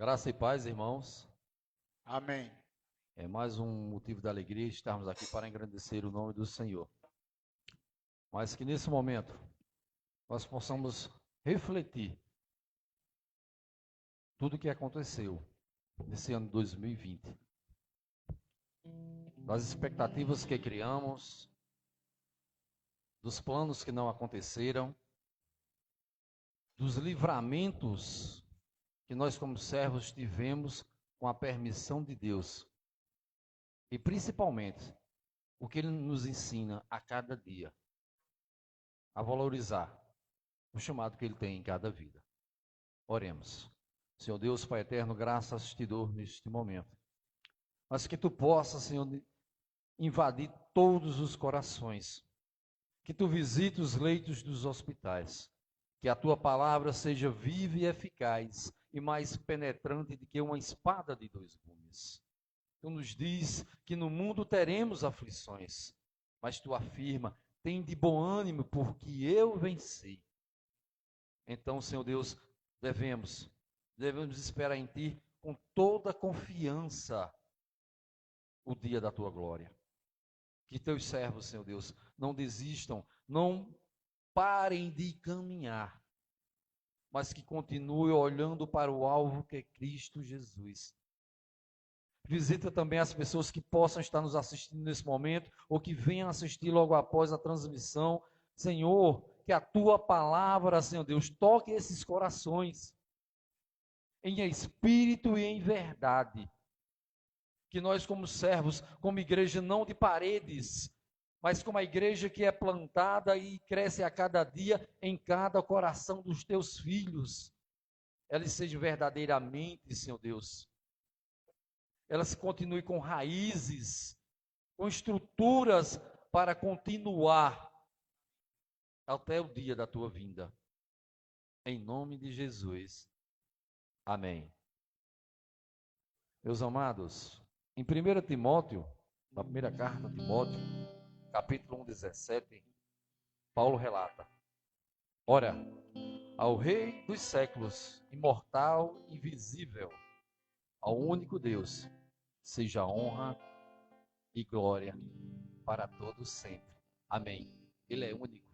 Graça e paz, irmãos. Amém. É mais um motivo de alegria estarmos aqui para engrandecer o nome do Senhor. Mas que nesse momento nós possamos refletir tudo o que aconteceu nesse ano 2020, das expectativas que criamos, dos planos que não aconteceram, dos livramentos que nós como servos tivemos com a permissão de Deus. E principalmente, o que Ele nos ensina a cada dia, a valorizar o chamado que Ele tem em cada vida. Oremos. Senhor Deus, Pai eterno, graças te dou neste momento. Mas que Tu possas, Senhor, invadir todos os corações. Que Tu visites os leitos dos hospitais. Que a Tua palavra seja viva e eficaz e mais penetrante do que uma espada de dois gumes. Tu nos diz que no mundo teremos aflições, mas Tu afirma, tem de bom ânimo, porque eu venci. Então, Senhor Deus, devemos esperar em Ti com toda confiança o dia da Tua glória. Que Teus servos, Senhor Deus, não desistam, não parem de caminhar, mas que continuem olhando para o alvo que é Cristo Jesus. Visita também as pessoas que possam estar nos assistindo nesse momento, ou que venham assistir logo após a transmissão. Senhor, que a Tua palavra, Senhor Deus, toque esses corações, em espírito e em verdade. Que nós como servos, como igreja não de paredes, mas como a igreja que é plantada e cresce a cada dia em cada coração dos Teus filhos, elas sejam verdadeiramente, Senhor Deus, elas continuem com raízes, com estruturas para continuar até o dia da Tua vinda. Em nome de Jesus. Amém. Meus amados, em 1 Timóteo, na primeira carta a Timóteo, capítulo 1, 17, Paulo relata: Ora, ao Rei dos séculos, imortal, invisível, ao único Deus, seja honra e glória para todos sempre. Amém. Ele é único.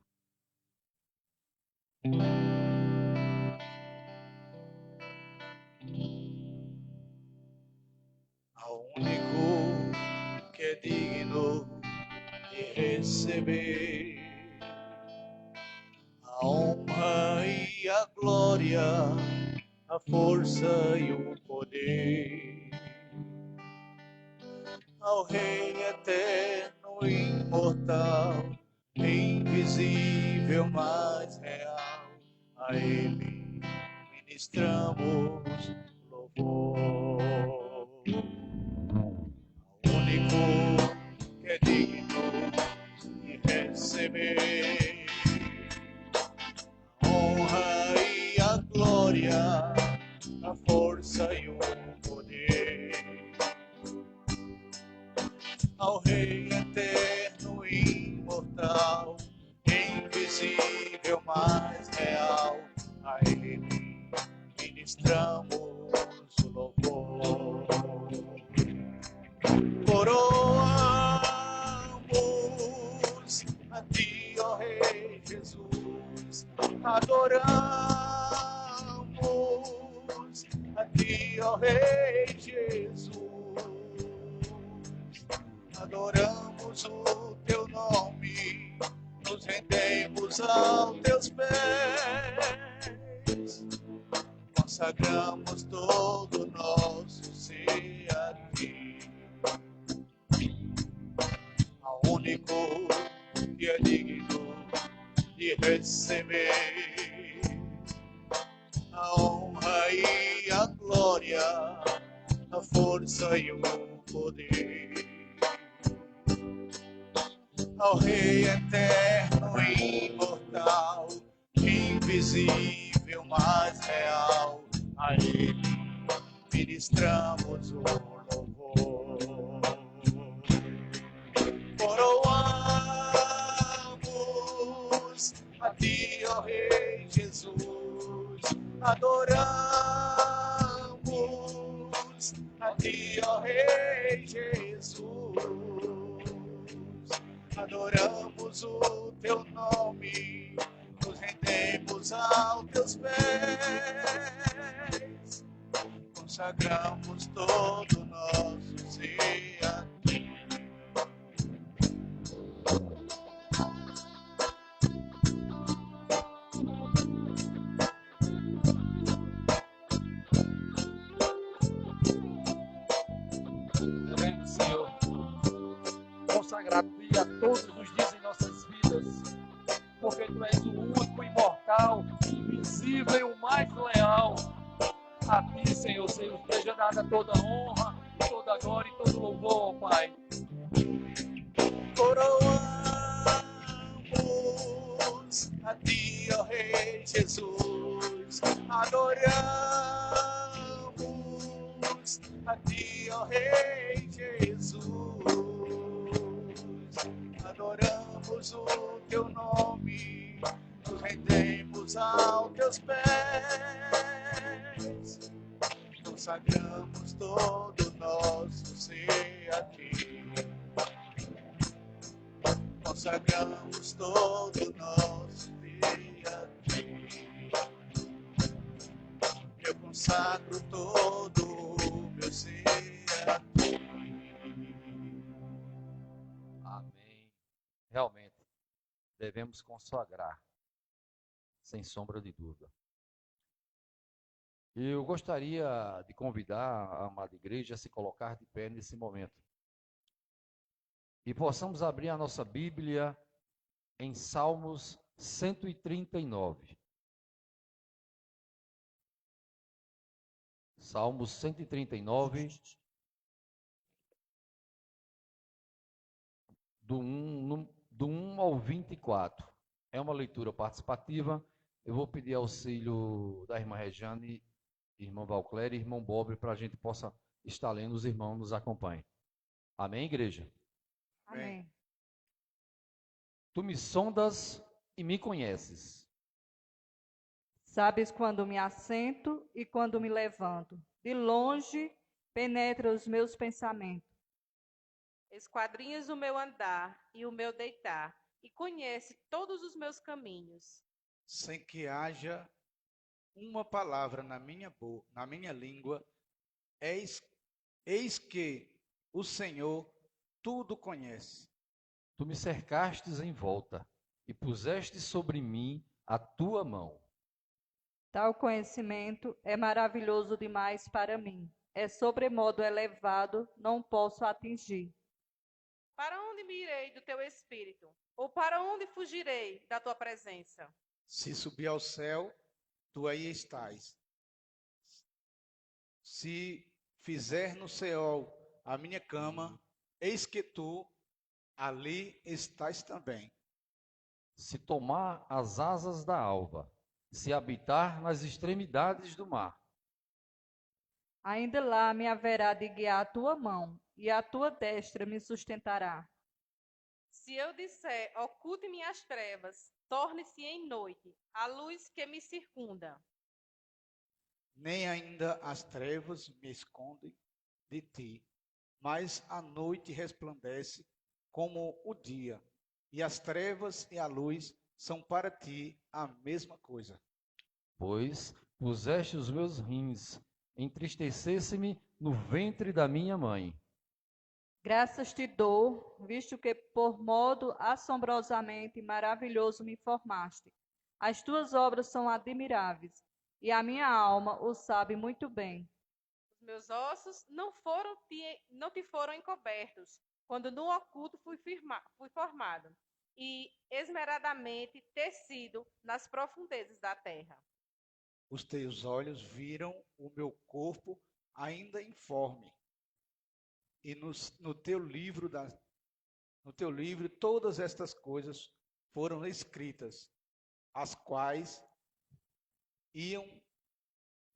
Ao único que é digno de receber a honra e a glória, a força e o poder. Ao Rei eterno e imortal, invisível, mas real, a Ele ministramos louvor. Ao único que é digno de receber a honra e a glória, a força e o poder. Ao Rei eterno e imortal, invisível, mas real, a Ele ministramos o louvor. Coroamos a Ti, ó Rei Jesus, adoramos a Ti, ó Rei Jesus. Adoramos o Teu nome, nos rendemos aos Teus pés, consagramos todo o nosso ser a Ti, ao único que é digno de receber a honra e a glória, a força e o poder. Ao Rei eterno e imortal, invisível, mas real, a Ele ministramos o louvor. Coroamos a Ti, ó Rei Jesus, adoramos ti, ó Rei Jesus. Adoramos o teu nome, nos rendemos aos teus pés, consagramos todo o nosso ser a ti. Queremos, Senhor, consagrar-te a todos os dias em nossas vidas, porque tu és o único, imortal, invisível, o mais leal. A ti, Senhor, seja dada toda honra, toda glória e todo louvor, ó Pai. Coroamos a ti, ó Rei Jesus. Adoramos a ti, ó Rei Jesus. Adoramos o teu nome, nos rendemos aos teus pés, consagramos todo o nosso ser a ti. Consagramos todo o nosso ser a ti. Eu consagro todo o meu ser a ti. Amém. Realmente, devemos consagrar, sem sombra de dúvida. Eu gostaria de convidar a amada igreja a se colocar de pé nesse momento. E possamos abrir a nossa Bíblia em Salmos 139. Salmos 139, do 1 ao 24. É uma leitura participativa. Eu vou pedir auxílio da irmã Regiane, irmã Valcléria e irmão Bobre, para a gente possa estar lendo, os irmãos nos acompanhem. Amém, igreja? Amém. Tu me sondas e me conheces. Sabes quando me assento e quando me levanto. De longe penetra os meus pensamentos. Esquadrinhas o meu andar e o meu deitar, e conhece todos os meus caminhos. Sem que haja uma palavra na minha língua, eis que o Senhor tudo conhece. Tu me cercastes em volta e puseste sobre mim a tua mão. Tal conhecimento é maravilhoso demais para mim. É sobremodo elevado, não posso atingir. Para onde me irei do teu espírito? Ou para onde fugirei da tua presença? Se subir ao céu, tu aí estás. Se fizer no Seol a minha cama, eis que tu ali estás também. Se tomar as asas da alva, se habitar nas extremidades do mar, Ainda lá me haverá de guiar a tua mão, e a tua destra me sustentará. Se eu disser, oculte-me as trevas, torne-se em noite a luz que me circunda. Nem ainda as trevas me escondem de ti, mas a noite resplandece como o dia, e as trevas e a luz são para ti a mesma coisa. pois puseste os meus rins, entristecesse-me no ventre da minha mãe. Graças te dou, visto que por modo assombrosamente maravilhoso me formaste. As tuas obras são admiráveis, e a minha alma o sabe muito bem. Os meus ossos não te foram encobertos, quando no oculto fui formado, e esmeradamente tecido nas profundezas da terra. Os teus olhos viram o meu corpo ainda informe, e no teu livro todas estas coisas foram escritas, as quais iam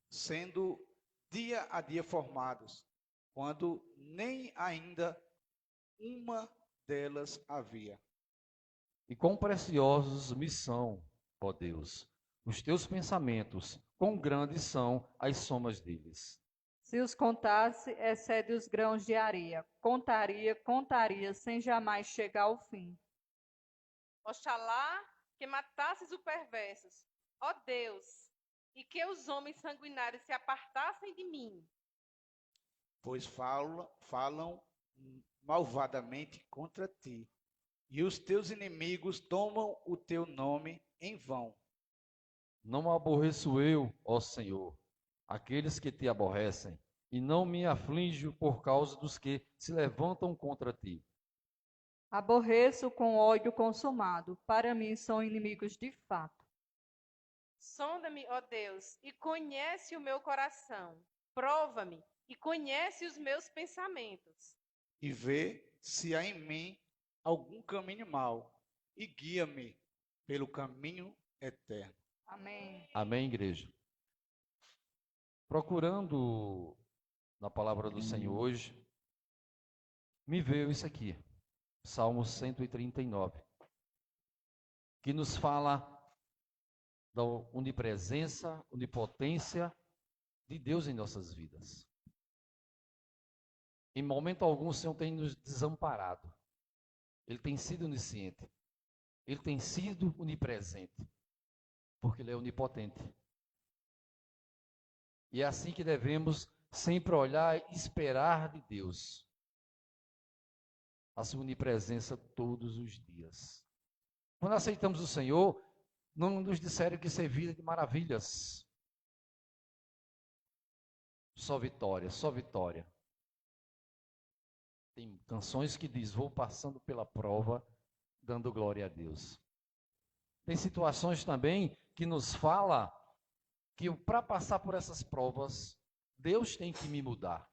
sendo dia a dia formados, quando nem ainda uma delas havia. E quão preciosos me são, ó Deus, os teus pensamentos, quão grandes são as somas deles. Se os contasse, excede os grãos de areia. Contaria, sem jamais chegar ao fim. Oxalá que matasses os perversos, ó Deus, e que os homens sanguinários se apartassem de mim. Pois falam malvadamente contra ti, e os teus inimigos tomam o teu nome em vão. Não aborreço eu, ó Senhor, aqueles que te aborrecem, e não me aflijo por causa dos que se levantam contra ti. Aborreço com ódio consumado. Para mim são inimigos de fato. Sonda-me, ó Deus, e conhece o meu coração. Prova-me e conhece os meus pensamentos. E vê se há em mim algum caminho mau, e guia-me pelo caminho eterno. Amém. Amém, igreja? Procurando na palavra do Senhor hoje, me veio isso aqui, Salmo 139, que nos fala da onipresença, onipotência de Deus em nossas vidas. Em momento algum o Senhor tem nos desamparado. Ele tem sido onisciente. Ele tem sido onipresente. Porque Ele é onipotente. E é assim que devemos sempre olhar e esperar de Deus a sua onipresença todos os dias. Quando aceitamos o Senhor, não nos disseram que isso é vida de maravilhas. Só vitória, só vitória. Tem canções que diz, vou passando pela prova, dando glória a Deus. Tem situações também que nos fala que para passar por essas provas, Deus tem que me mudar.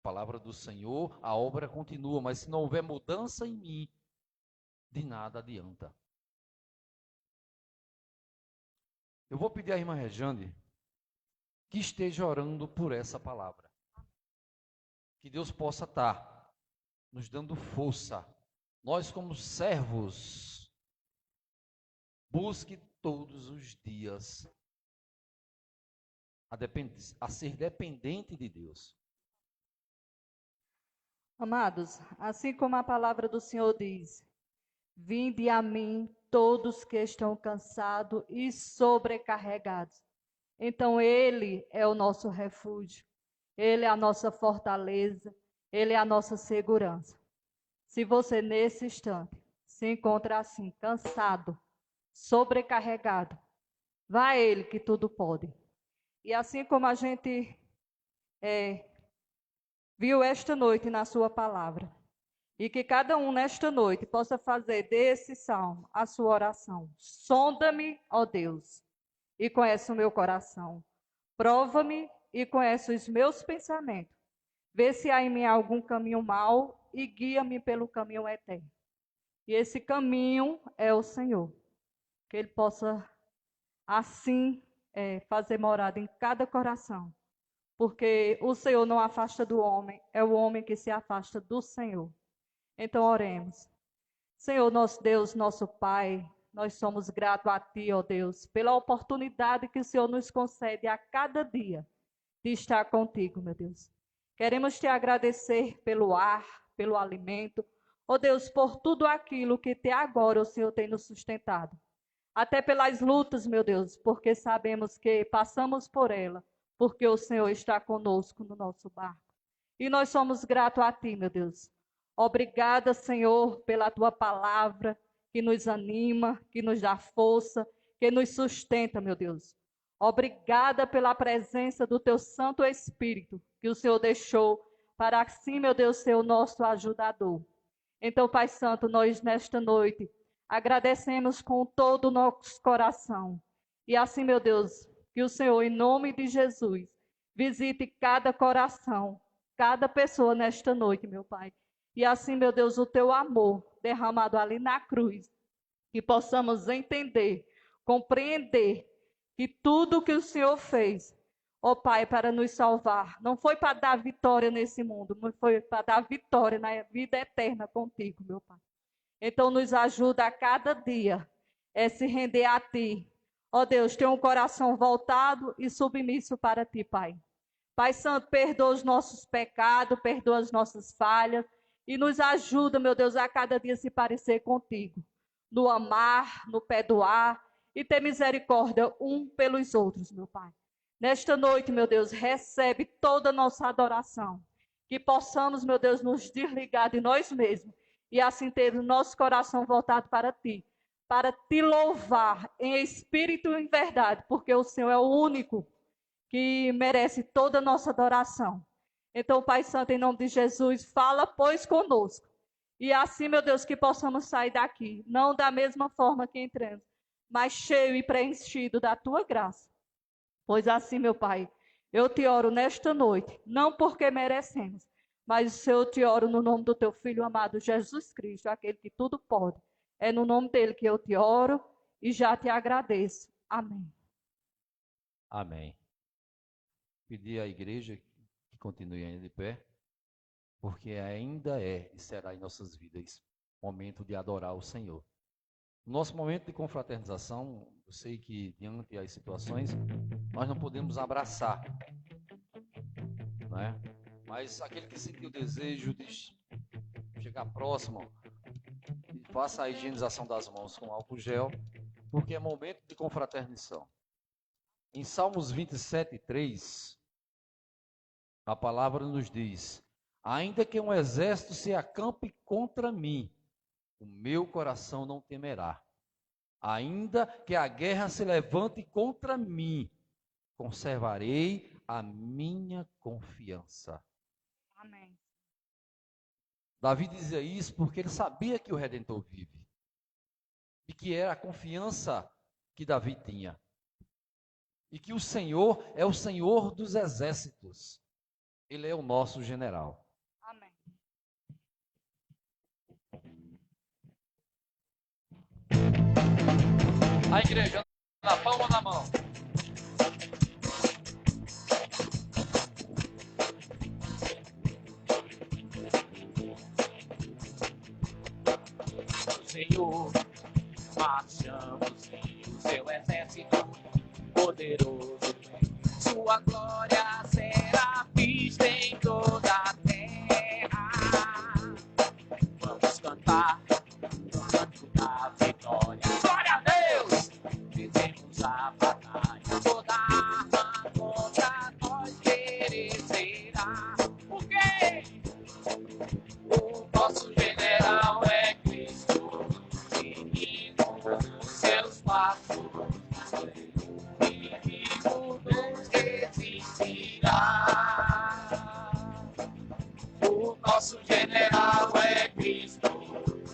Palavra do Senhor, a obra continua, mas se não houver mudança em mim, de nada adianta. Eu vou pedir à irmã Rejane que esteja orando por essa palavra. Que Deus possa estar nos dando força. Nós, como servos, busque todos os dias a ser dependente de Deus. Amados, assim como a palavra do Senhor diz, vinde a mim todos que estão cansados e sobrecarregados. Então Ele é o nosso refúgio, Ele é a nossa fortaleza, Ele é a nossa segurança. Se você nesse instante se encontra assim, cansado, sobrecarregado, vá a Ele que tudo pode. E assim como a gente viu esta noite na sua palavra, e que cada um nesta noite possa fazer desse salmo a sua oração. Sonda-me, ó Deus, e conhece o meu coração. Prova-me e conhece os meus pensamentos. Vê se há em mim algum caminho mau e guia-me pelo caminho eterno. E esse caminho é o Senhor. Que Ele possa assim fazer morada em cada coração. Porque o Senhor não afasta do homem, é o homem que se afasta do Senhor. Então oremos. Senhor, nosso Deus, nosso Pai, nós somos gratos a Ti, ó Deus, pela oportunidade que o Senhor nos concede a cada dia de estar contigo, meu Deus. Queremos Te agradecer pelo ar, pelo alimento, ó Deus, por tudo aquilo que até agora o Senhor tem nos sustentado. Até pelas lutas, meu Deus, porque sabemos que passamos por ela, porque o Senhor está conosco no nosso barco. E nós somos gratos a Ti, meu Deus. Obrigada, Senhor, pela Tua palavra, que nos anima, que nos dá força, que nos sustenta, meu Deus. Obrigada pela presença do Teu Santo Espírito, que o Senhor deixou para assim, meu Deus, ser o nosso ajudador. Então, Pai Santo, nós nesta noite agradecemos com todo o nosso coração. E assim, meu Deus, que o Senhor, em nome de Jesus, visite cada coração, cada pessoa nesta noite, meu Pai. E assim, meu Deus, o Teu amor derramado ali na cruz, que possamos entender, compreender que tudo que o Senhor fez, ó Pai, para nos salvar, não foi para dar vitória nesse mundo, mas foi para dar vitória na vida eterna contigo, meu Pai. Então, nos ajuda a cada dia se render a Ti. Ó Deus, tenha um coração voltado e submisso para ti, Pai. Pai Santo, perdoa os nossos pecados, perdoa as nossas falhas e nos ajuda, meu Deus, a cada dia se parecer contigo. No amar, no perdoar e ter misericórdia um pelos outros, meu Pai. Nesta noite, meu Deus, recebe toda a nossa adoração. Que possamos, meu Deus, nos desligar de nós mesmos e assim ter o nosso coração voltado para ti. Para te louvar em espírito e em verdade, porque o Senhor é o único que merece toda a nossa adoração. Então, Pai Santo, em nome de Jesus, fala, pois, conosco. E assim, meu Deus, que possamos sair daqui, não da mesma forma que entramos, mas cheio e preenchido da tua graça. Pois assim, meu Pai, eu te oro nesta noite, não porque merecemos, mas eu te oro no nome do teu Filho amado Jesus Cristo, aquele que tudo pode. É no nome dele que eu te oro e já te agradeço. Amém. Amém. Pedir à igreja que continue ainda de pé, porque ainda é e será em nossas vidas momento de adorar o Senhor. Nosso momento de confraternização, eu sei que diante das situações, nós não podemos abraçar, não é? Mas aquele que sentiu o desejo de chegar próximo, faça a higienização das mãos com álcool gel, porque é momento de confraternização. Em Salmos 27:3, a palavra nos diz: ainda que um exército se acampe contra mim, o meu coração não temerá. Ainda que a guerra se levante contra mim, conservarei a minha confiança. Amém. Davi dizia isso porque ele sabia que o Redentor vive. E que era a confiança que Davi tinha. E que o Senhor é o Senhor dos exércitos. Ele é o nosso general. Amém. A igreja na palma da mão. Senhor, marchamos e o seu exército poderoso, sua glória será vista em toda a terra. Vamos cantar o canto da vitória. Glória a Deus! Fizemos a batalha, toda arma contra nós perecerá. Por quê? O nosso general é Cristo, seguimos os seus passos, o inimigo nos resistirá. O nosso general é Cristo,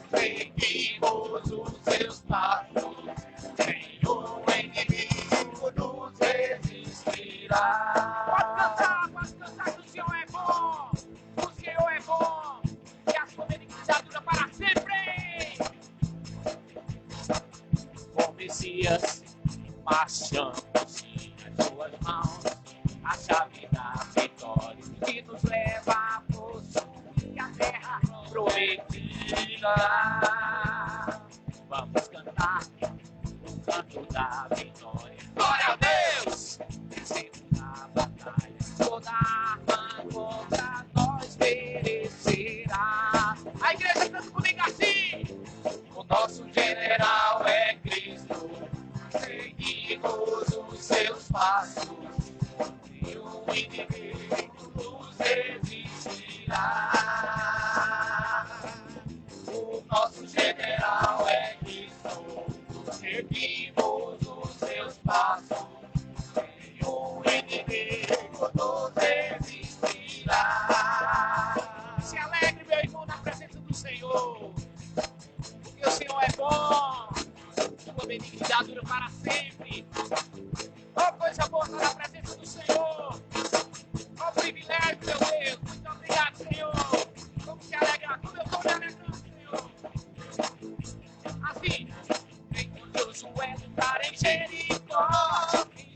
seguimos os seus passos, nenhum inimigo nos resistirá. Pode cantar que o Senhor é bom, o Senhor é bom, e a sua benignidade dura para sempre. Com Messias, marchamos e nas suas mãos a chave da vitória que nos leva a possuir a terra prometida. Vamos cantar o canto da vitória. Glória a Deus! Vencemos a batalha, toda arma contra nós perecerá. A igreja canta comigo assim: o nosso general é Cristo, seguimos os seus passos, e o inimigo nos resistirá. O nosso general é Cristo, seguimos os seus passos, e o inimigo nos resistirá. Se alegre, meu irmão, na presença do Senhor, porque o Senhor é bom, sua benignidade dura para sempre. Oh, coisa boa estar na presença do Senhor. Oh, privilégio, meu Deus. Muito obrigado, Senhor. Como se alegra, como eu estou me alegrando, Senhor. Assim, enquanto Josué lutar em Jericó,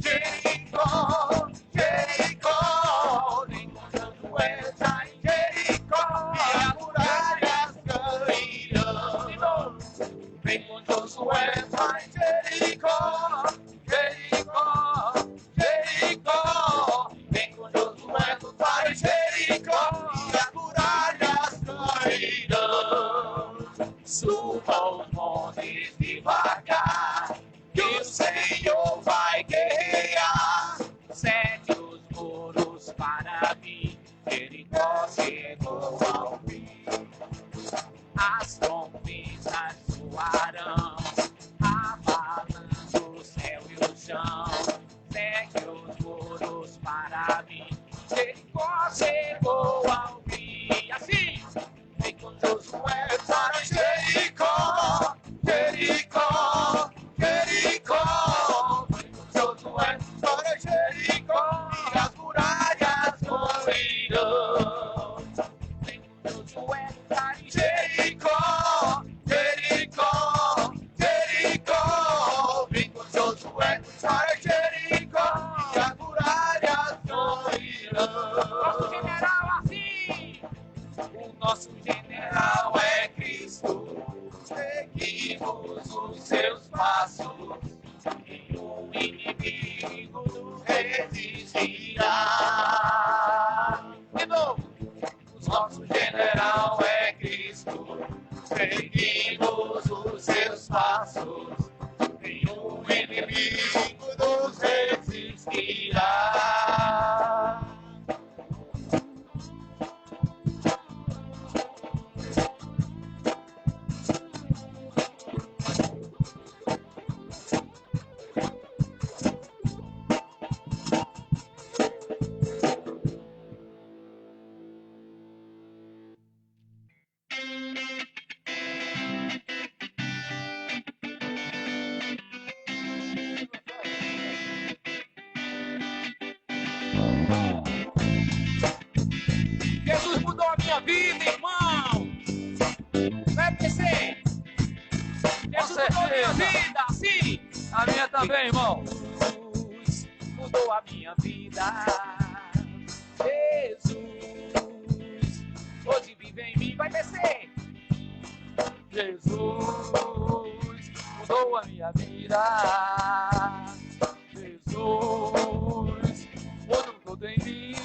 Jericó, Jericó. Enquanto Josué está em Jericó, e as muralhas cairão. Vem com Josué está em Jericó, Jericó. Suba os montes devagar, que o Senhor vai guerrear. Sete os muros para mim, Jericó chegou ao fim. As trombetas soarão, abalando o céu e o chão. Segue os muros para mim, Jericó chegou ao fim. Assim, vem com Josué para Jericó, Jericó, Jericó. Vem com Josué para Jericó, e as muralhas cairão. Vem com Josué para Jericó, Jericó, Jericó. Vem com Josué para Jericó, e as muralhas cairão. Nosso general assim, o nosso general é Cristo. Seguimos os seus passos, e o inimigo nos resistirá. De novo, o nosso general é Cristo. Seguimos os seus passos, e o inimigo nos resistirá. Jesus mudou a minha vida, irmão. Vai acontecer. Jesus mudou a minha vida, sim. A minha também, irmão. Jesus mudou a minha vida. Jesus hoje vive em mim, vai descer. Jesus mudou a minha vida. Jesus mudou tudo em mim.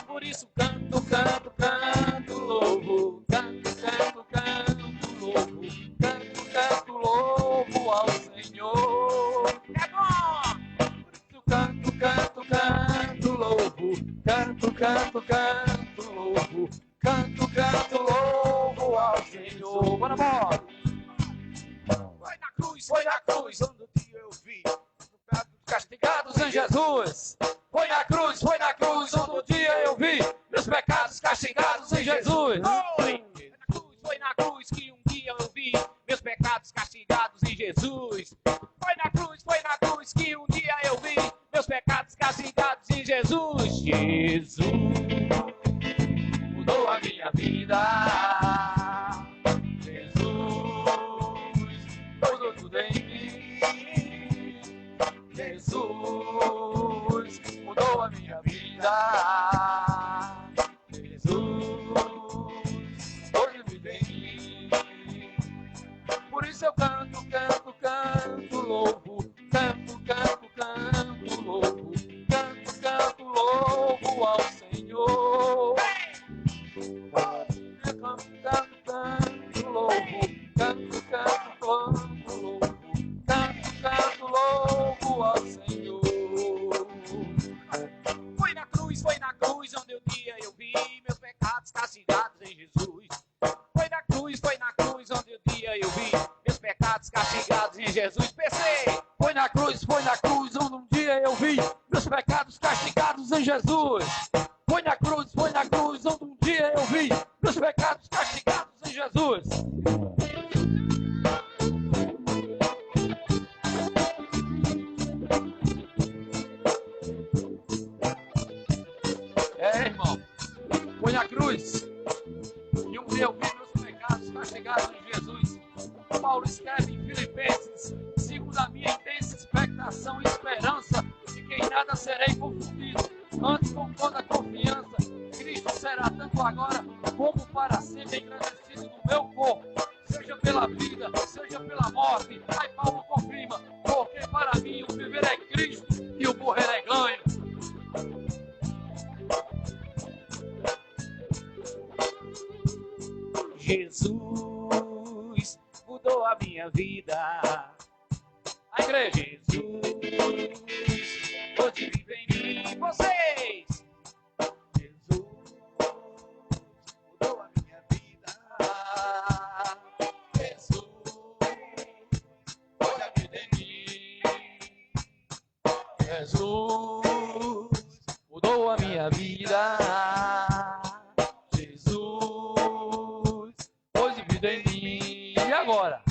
Por isso canto, canto, canto, louvo. Canto, canto, canto, louvo. Canto, canto, louvo ao Senhor. É bom! Canto, canto, canto, louvo. Canto, canto, canto, louvo. Canto, canto, louvo ao Senhor. Bora, bora! Foi na cruz, onde eu vi. Castigados em Jesus. Foi na cruz, onde um dia eu vi meus pecados castigados em Jesus. Foi na cruz que um dia eu vi meus pecados castigados em Jesus. Foi na cruz que um dia eu vi meus pecados castigados em Jesus. Jesus Mudou a minha vida. Jesus mudou tudo em mim. Jesus mudou a minha vida. Jesus hoje vive em mim. Por isso eu canto, canto, canto, louvo. Canto, canto, canto, louvo. Canto, canto, louvo ao Senhor. Canto, canto, canto, louvo. Canto, canto, canto, louvo. Canto, canto, louvo ao Senhor. Foi na cruz onde um dia eu vi meus pecados castigados em Jesus. Foi na cruz onde um dia eu vi meus pecados castigados em Jesus. Pensei. Foi na cruz onde um dia eu vi meus pecados castigados em Jesus. Foi na cruz onde um dia eu vi meus pecados castigados em Jesus. É, irmão, foi na cruz e um dia eu vi meus pecados castigados em Jesus. Paulo escreve em Filipenses: segundo a minha intensa expectação e esperança de que em nada serei confundido, antes com toda a confiança, Cristo será tanto agora como para sempre engrandecido no meu corpo, seja pela vida, seja pela morte. Aí Paulo confirma: porque para mim o viver é Cristo e o morrer é ganho. Jesus cruz mudou a minha vida. A igreja, Jesus, hoje vive em mim. Vocês, Jesus mudou a minha vida. Jesus, hoje vive em mim. Jesus mudou a minha vida. Jesus hoje vive em mim. E agora?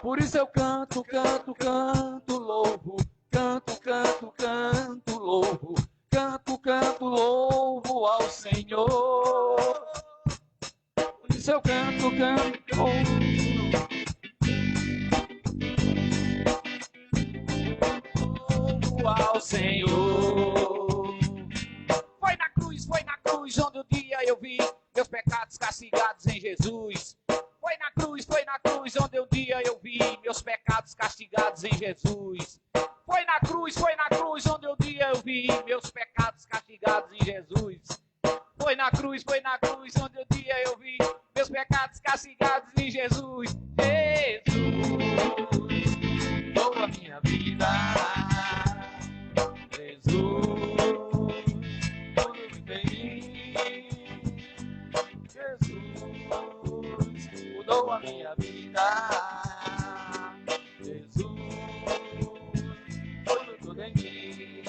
Por isso eu canto, canto, canto, louvo. Canto, canto, canto, louvo. Canto, canto, louvo ao Senhor. Por isso eu canto, canto, louvo ao Senhor. Foi na cruz onde um dia eu vi meus pecados castigados em Jesus. Foi na cruz onde um dia eu vi meus pecados castigados em Jesus. Foi na cruz onde um dia eu vi meus pecados castigados em Jesus. Foi na cruz onde um dia eu vi meus pecados castigados em Jesus. Jesus, mudou a minha vida. Jesus, tudo em mim. Jesus mudou a minha vida. Jesus, tudo em mim.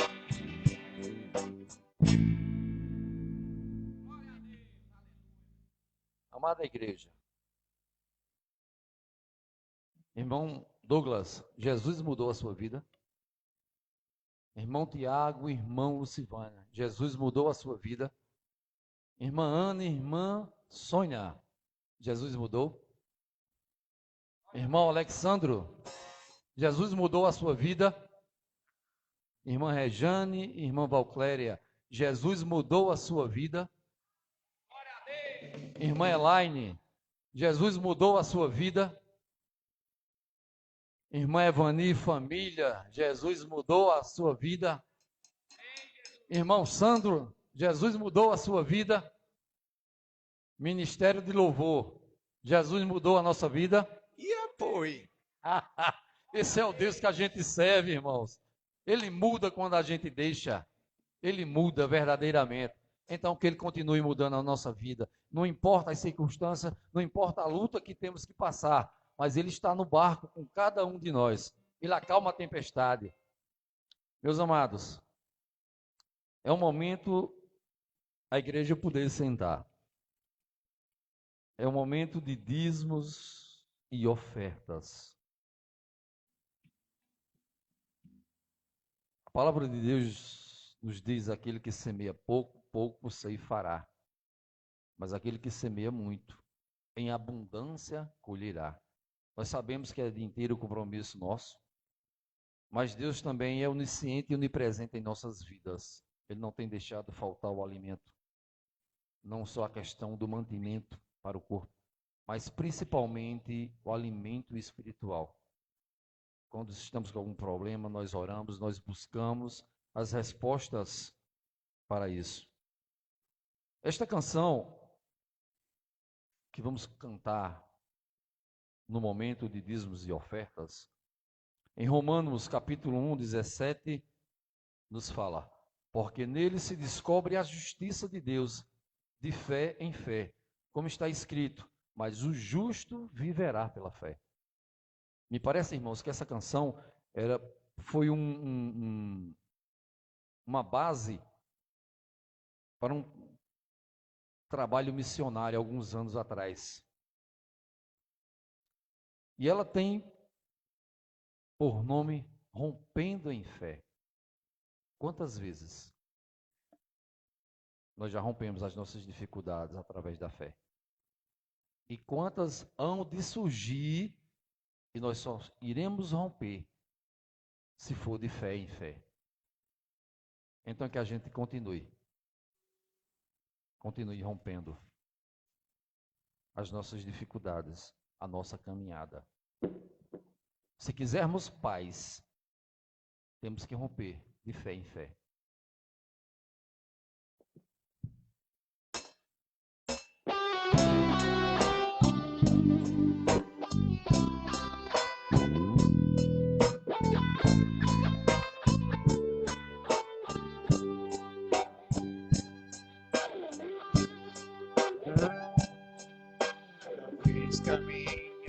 Amada igreja, irmão Douglas, Jesus mudou a sua vida? Irmão Tiago, irmão Lucivânia, Jesus mudou a sua vida? Irmã Ana, irmã Sônia, Jesus mudou? Irmão Alexandro, Jesus mudou a sua vida? Irmã Rejane, irmã Valcléria, Jesus mudou a sua vida? Irmã Elaine, Jesus mudou a sua vida? Irmã Evani, família, Jesus mudou a sua vida? Irmão Sandro, Jesus mudou a sua vida? Ministério de Louvor, Jesus mudou a nossa vida? E apoio. Esse é o Deus que a gente serve, irmãos. Ele muda quando a gente deixa. Ele muda verdadeiramente. Então, que Ele continue mudando a nossa vida. Não importa as circunstâncias, não importa a luta que temos que passar, mas Ele está no barco com cada um de nós. Ele acalma a tempestade. Meus amados, é um momento a igreja poder sentar. É um momento de dízimos e ofertas. A palavra de Deus nos diz: aquele que semeia pouco, pouco ceifará. Mas aquele que semeia muito, em abundância colherá. Nós sabemos que é de inteiro compromisso nosso, mas Deus também é onisciente e onipresente em nossas vidas. Ele não tem deixado faltar o alimento. Não só a questão do mantimento para o corpo, mas principalmente o alimento espiritual. Quando estamos com algum problema, nós oramos, nós buscamos as respostas para isso. Esta canção que vamos cantar no momento de dízimos e ofertas, em Romanos capítulo 1, 17, nos fala: porque nele se descobre a justiça de Deus, de fé em fé, como está escrito, mas o justo viverá pela fé. Me parece, irmãos, que essa canção foi uma base para um trabalho missionário alguns anos atrás. E ela tem por nome Rompendo em Fé. Quantas vezes nós já rompemos as nossas dificuldades através da fé? E quantas hão de surgir e nós só iremos romper se for de fé em fé? Então que a gente continue rompendo as nossas dificuldades, a nossa caminhada. Se quisermos paz, temos que romper de fé em fé.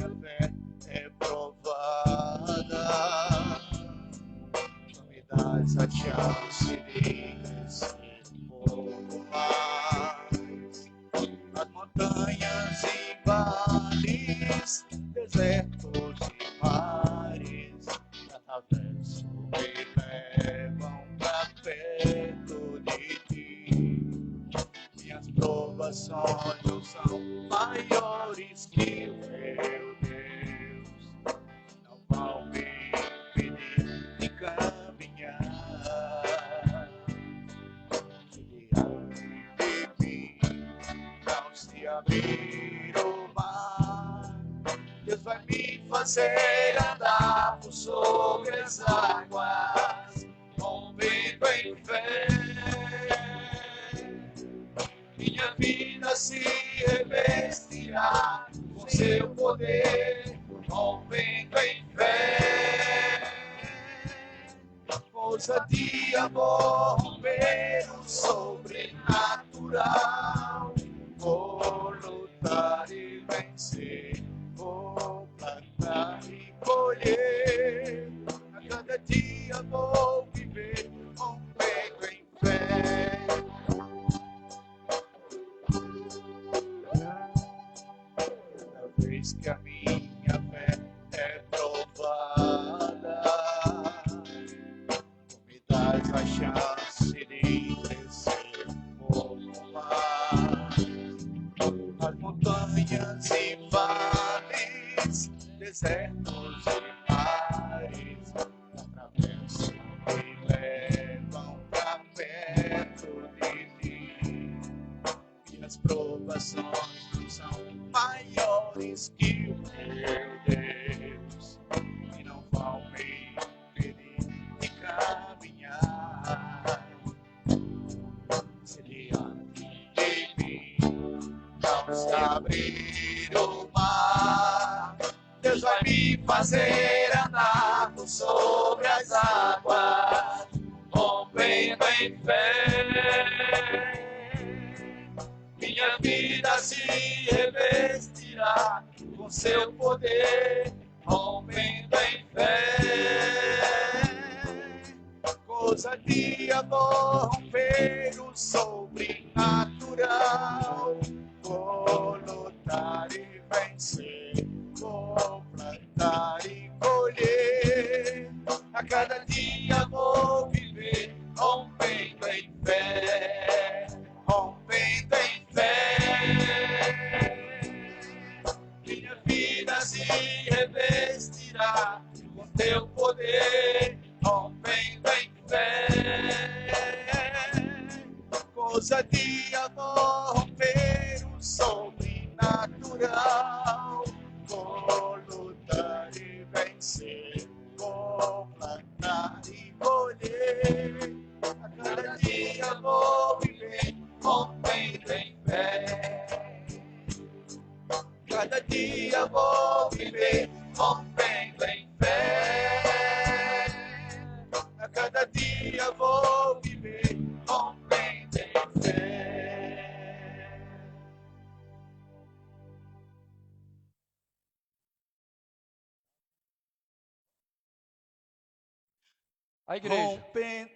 minha fé é provada. Tu me dás a chance de crescer um pouco mais. As montanhas e vales, desertos e mares, atravesso e levam pra perto de ti. Minhas provações não são maiores que o meu Deus, não vão me impedir de caminhar. Diante de mim não se abrir o mar, Deus vai me fazer andar por sobre as águas, rompendo em fé. Minha vida se revestirá com seu poder, rompendo em fé. Força de amor, romper o sobrenatural. Vou lutar e vencer, vou plantar e colher. A cada dia vou viver, rompendo em fé. Cada vez que a minha fé é provada, tu me dás a chance de crescer um pouco mais. As montanhas e vales, desertos e mares, atravesso e levam pra perto de ti. Minhas provações não são maiores que o meu Deus, e não vão me impedir de caminhar. Se diante de mim não se abrir o mar, Deus vai me fazer andar por sobre as águas, rompendo em fé. Minha vida se revestirá com seu poder, rompendo em fé. Coisa de amor, romper o sobrenatural. Vou lutar e vencer, vou plantar e colher. A cada dia vou viver, rompendo em fé, rompendo em fé. Minha vida se revestirá com teu poder, rompendo em fé. Coisa de amor, romper o sobrenatural. Vou lutar e vencer, vou plantar e colher. A cada dia vou viver, rompendo em fé. Cada dia vou viver, rompendo em fé. A cada dia vou viver, rompendo em fé. A igreja. Rompendo.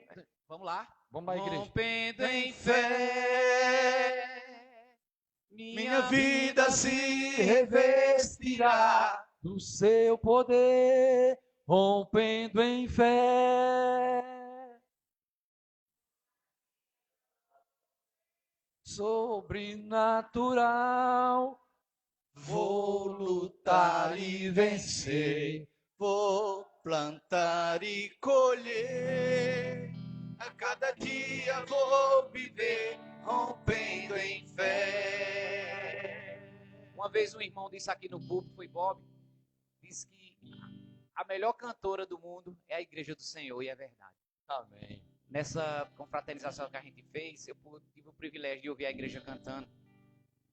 Vamos lá. Vamos lá, igreja. Rompendo em fé, Minha vida se revestirá Do seu poder, rompendo em fé. Sobrenatural. Vou lutar e vencer, vou plantar e colher. A cada dia vou viver, rompendo em fé. Uma vez um irmão disse aqui no púlpito, foi Bob, disse que a melhor cantora do mundo é a Igreja do Senhor, e é verdade. Amém. Nessa confraternização que a gente fez, eu tive o privilégio de ouvir a igreja cantando.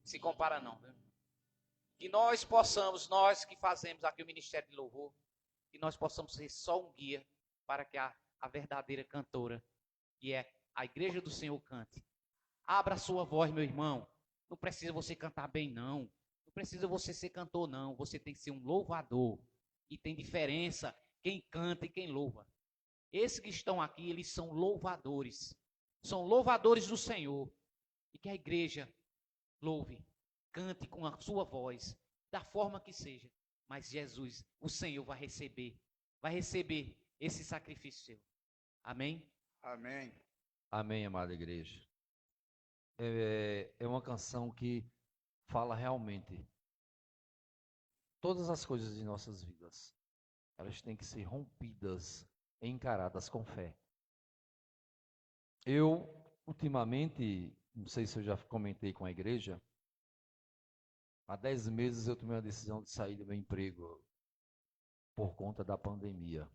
Se compara não, viu? Que nós possamos, nós que fazemos aqui o Ministério de Louvor, que nós possamos ser só um guia para que a verdadeira cantora, que é a Igreja do Senhor, cante. Abra a sua voz, meu irmão. Não precisa você cantar bem, não. Não Não precisa você ser cantor, não. Você tem que ser um louvador. E tem diferença quem canta e quem louva. Esses que estão aqui, eles são louvadores. São louvadores do Senhor. E que a igreja louve, cante com a sua voz, da forma que seja. Mas Jesus, o Senhor, vai receber esse sacrifício seu. Amém? Amém. Amém, amada igreja. É uma canção que fala realmente todas as coisas de nossas vidas. Elas têm que ser rompidas, encaradas com fé. Eu, ultimamente, não sei se eu já comentei com a igreja, há 10 meses eu tomei a decisão de sair do meu emprego por conta da pandemia.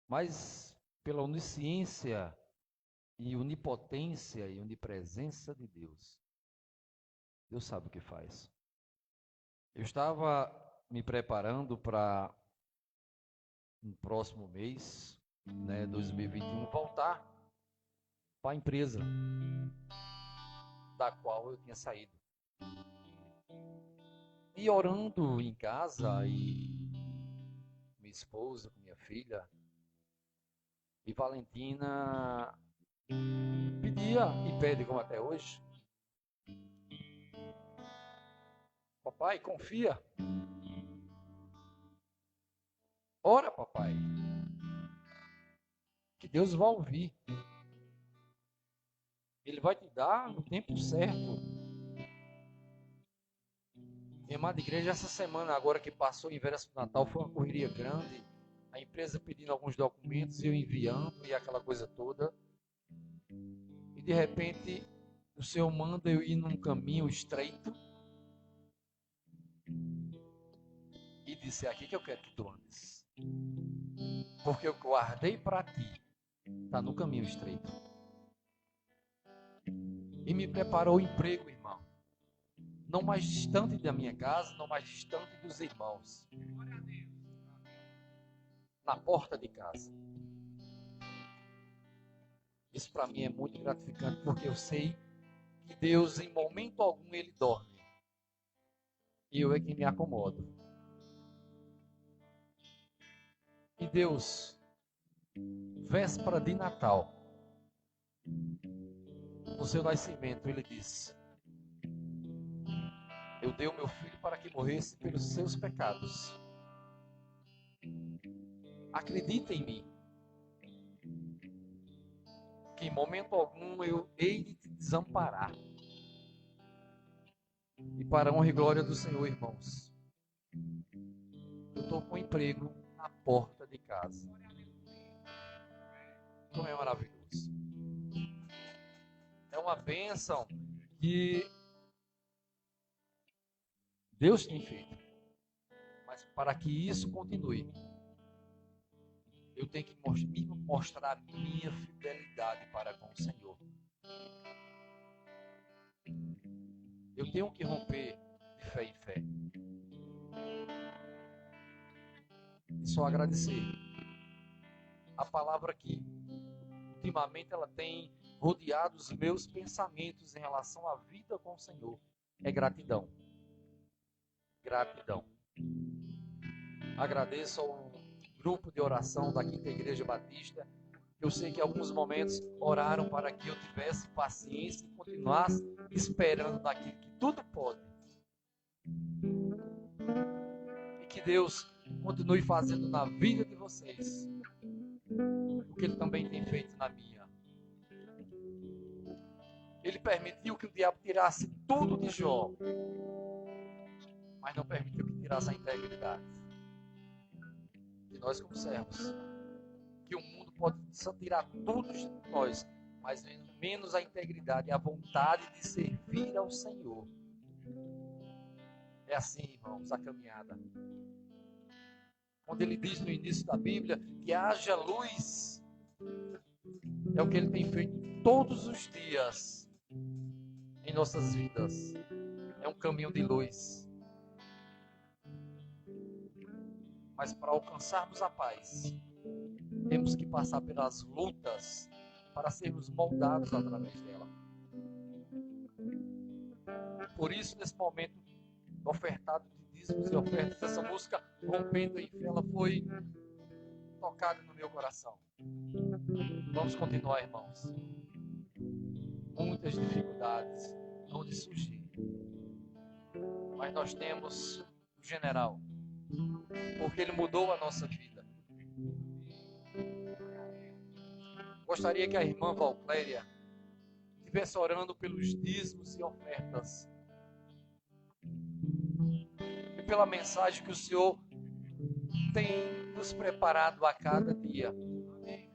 Mas, pela onisciência e onipotência e onipresença de Deus, Deus sabe o que faz. Eu estava me preparando para no próximo mês, 2021, voltar para a empresa da qual eu tinha saído. E orando em casa, e minha esposa, com minha filha, e Valentina pedia e pede como até hoje: papai, confia. Ora, papai, que Deus vai ouvir. Ele vai te dar no tempo certo. Minha amada igreja, essa semana agora que passou em véspera do Natal, foi uma correria grande. A empresa pedindo alguns documentos e eu enviando e aquela coisa toda. E de repente, o Senhor manda eu ir num caminho estreito e disse: é aqui que eu quero que tu andes. Porque o que eu guardei para ti está no caminho estreito. E me preparou o emprego, irmão. Não mais distante da minha casa, não mais distante dos irmãos. Na porta de casa. Isso para mim é muito gratificante, porque eu sei que Deus, em momento algum, Ele dorme. E eu é quem me acomodo. E Deus, véspera de Natal, no seu nascimento, Ele disse: eu dei o meu filho para que morresse pelos seus pecados. Acredita em mim, que em momento algum eu hei de te desamparar. E para a honra e glória do Senhor, irmãos, eu estou com um emprego na porta de casa. Então é maravilhoso. É uma bênção que Deus tem feito. Mas para que isso continue, eu tenho que mostrar a minha fidelidade para com o Senhor. Eu tenho que romper de fé em fé. E só agradecer. A palavra que ultimamente ela tem rodeado os meus pensamentos em relação à vida com o Senhor é gratidão. Gratidão. Agradeço ao grupo de oração da Quinta Igreja Batista. Eu sei que em alguns momentos oraram para que eu tivesse paciência e continuasse esperando daquilo que tudo pode. E que Deus continue fazendo na vida de vocês o que Ele também tem feito na minha. Ele permitiu que o diabo tirasse tudo de Jó, mas não permitiu que tirasse a integridade de nós como servos. Que o mundo pode tirar tudo de nós, mas menos a integridade e a vontade de servir ao Senhor. É assim, irmãos, a caminhada. Quando ele diz no início da Bíblia que haja luz, é o que ele tem feito todos os dias em nossas vidas. É um caminho de luz. Mas para alcançarmos a paz, temos que passar pelas lutas para sermos moldados através dela. Por isso, nesse momento ofertado de dízimos e ofertas, essa música Rompendo em Fé, ela foi tocada no meu coração. Vamos continuar, irmãos. Muitas dificuldades hão de surgir, mas nós temos o general, porque ele mudou a nossa vida. Gostaria que a irmã Valcléria estivesse orando pelos dízimos e ofertas e pela mensagem que o Senhor tem nos preparado a cada dia,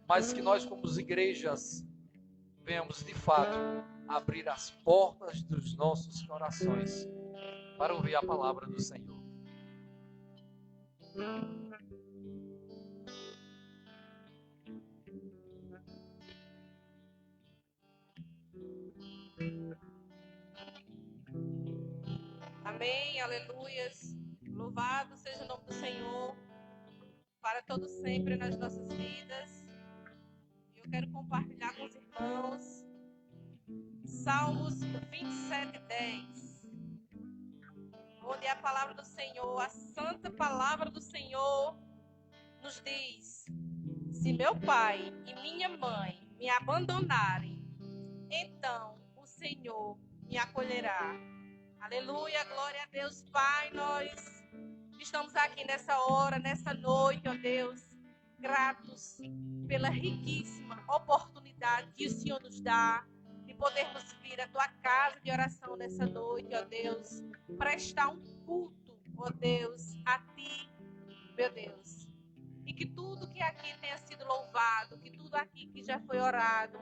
mas que nós, como igrejas, venhamos de fato abrir as portas dos nossos corações para ouvir a palavra do Senhor. Amém, aleluias. Louvado seja o nome do Senhor para todo sempre nas nossas vidas. E eu quero compartilhar com os irmãos Salmos 27:10, onde a palavra do Senhor, a santa palavra do Senhor, nos diz: se meu pai e minha mãe me abandonarem, então o Senhor me acolherá. Aleluia, glória a Deus. Pai, nós estamos aqui nessa hora, nessa noite, ó Deus, gratos pela riquíssima oportunidade que o Senhor nos dá de podermos vir à tua casa de oração nessa noite, ó Deus, prestar um culto, ó Deus, a ti, meu Deus. E que tudo que aqui tenha sido louvado, que tudo aqui que já foi orado,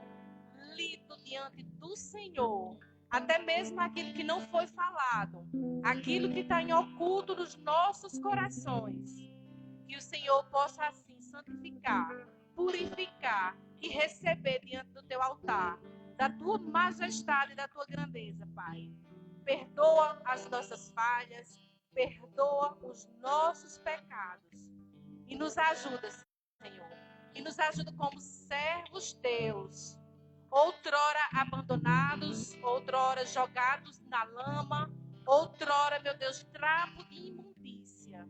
lido diante do Senhor, até mesmo aquilo que não foi falado, aquilo que está em oculto dos nossos corações, que o Senhor possa assim santificar, purificar e receber diante do teu altar, da tua majestade e da tua grandeza, Pai. Perdoa as nossas falhas, perdoa os nossos pecados e nos ajuda, Senhor, e nos ajuda como servos teus, outrora abandonados, outrora jogados na lama, outrora, meu Deus, trapo de imundícia.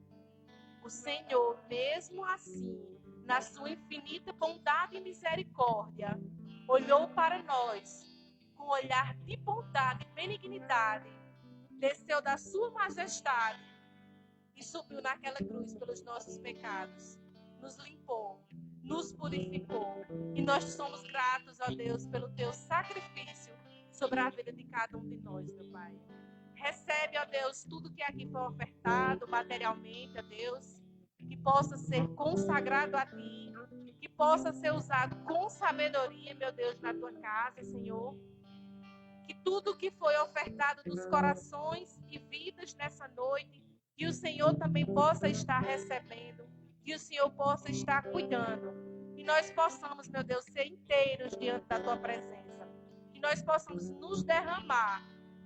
O Senhor, mesmo assim, na sua infinita bondade e misericórdia, olhou para nós com olhar de bondade e benignidade, desceu da sua majestade e subiu naquela cruz pelos nossos pecados, nos limpou, nos purificou. E nós somos gratos, ó Deus, pelo teu sacrifício sobre a vida de cada um de nós, meu Pai. Recebe, ó Deus, tudo que aqui foi ofertado materialmente, ó Deus, que possa ser consagrado a ti, que possa ser usado com sabedoria, meu Deus, na tua casa, Senhor. Que tudo que foi ofertado dos corações e vidas nessa noite, que o Senhor também possa estar recebendo, que o Senhor possa estar cuidando, e nós possamos, meu Deus, ser inteiros diante da tua presença, que nós possamos nos derramar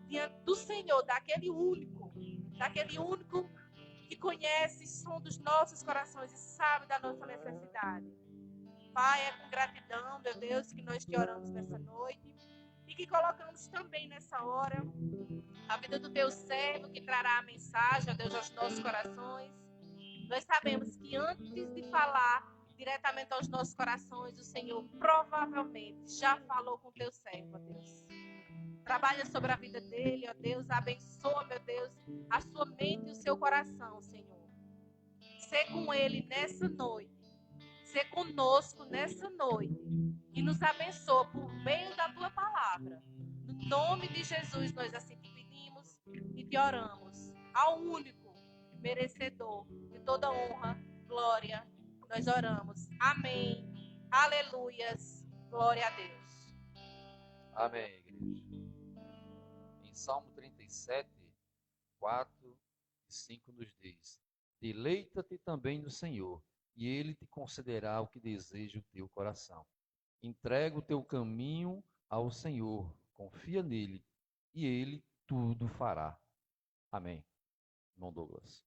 diante do Senhor, daquele único que conhece o som dos nossos corações e sabe da nossa necessidade. Pai, é com gratidão, meu Deus, que nós te oramos nessa noite e que colocamos também nessa hora a vida do teu servo que trará a mensagem, ó Deus, aos nossos corações. Nós sabemos que antes de falar diretamente aos nossos corações, o Senhor provavelmente já falou com o teu servo, ó Deus. Trabalha sobre a vida dele, ó Deus, abençoa, meu Deus, a sua mente e o seu coração, Senhor. Sê com ele nessa noite, sê conosco nessa noite e nos abençoa por meio da tua palavra. No nome de Jesus nós assim te pedimos e te oramos, ao único merecedor de toda honra, glória, nós oramos. Amém. Aleluias. Glória a Deus. Amém, igreja. Em Salmo 37, 4 e 5 nos diz: deleita-te também no Senhor, e Ele te concederá o que deseja o teu coração. Entrega o teu caminho ao Senhor, confia nele, e Ele tudo fará. Amém. Irmão Douglas.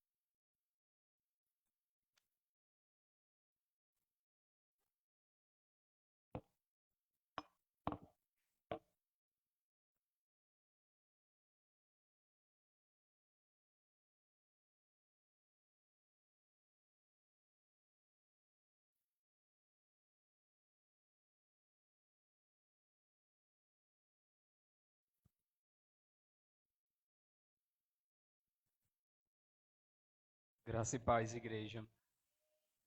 Graça e paz, igreja.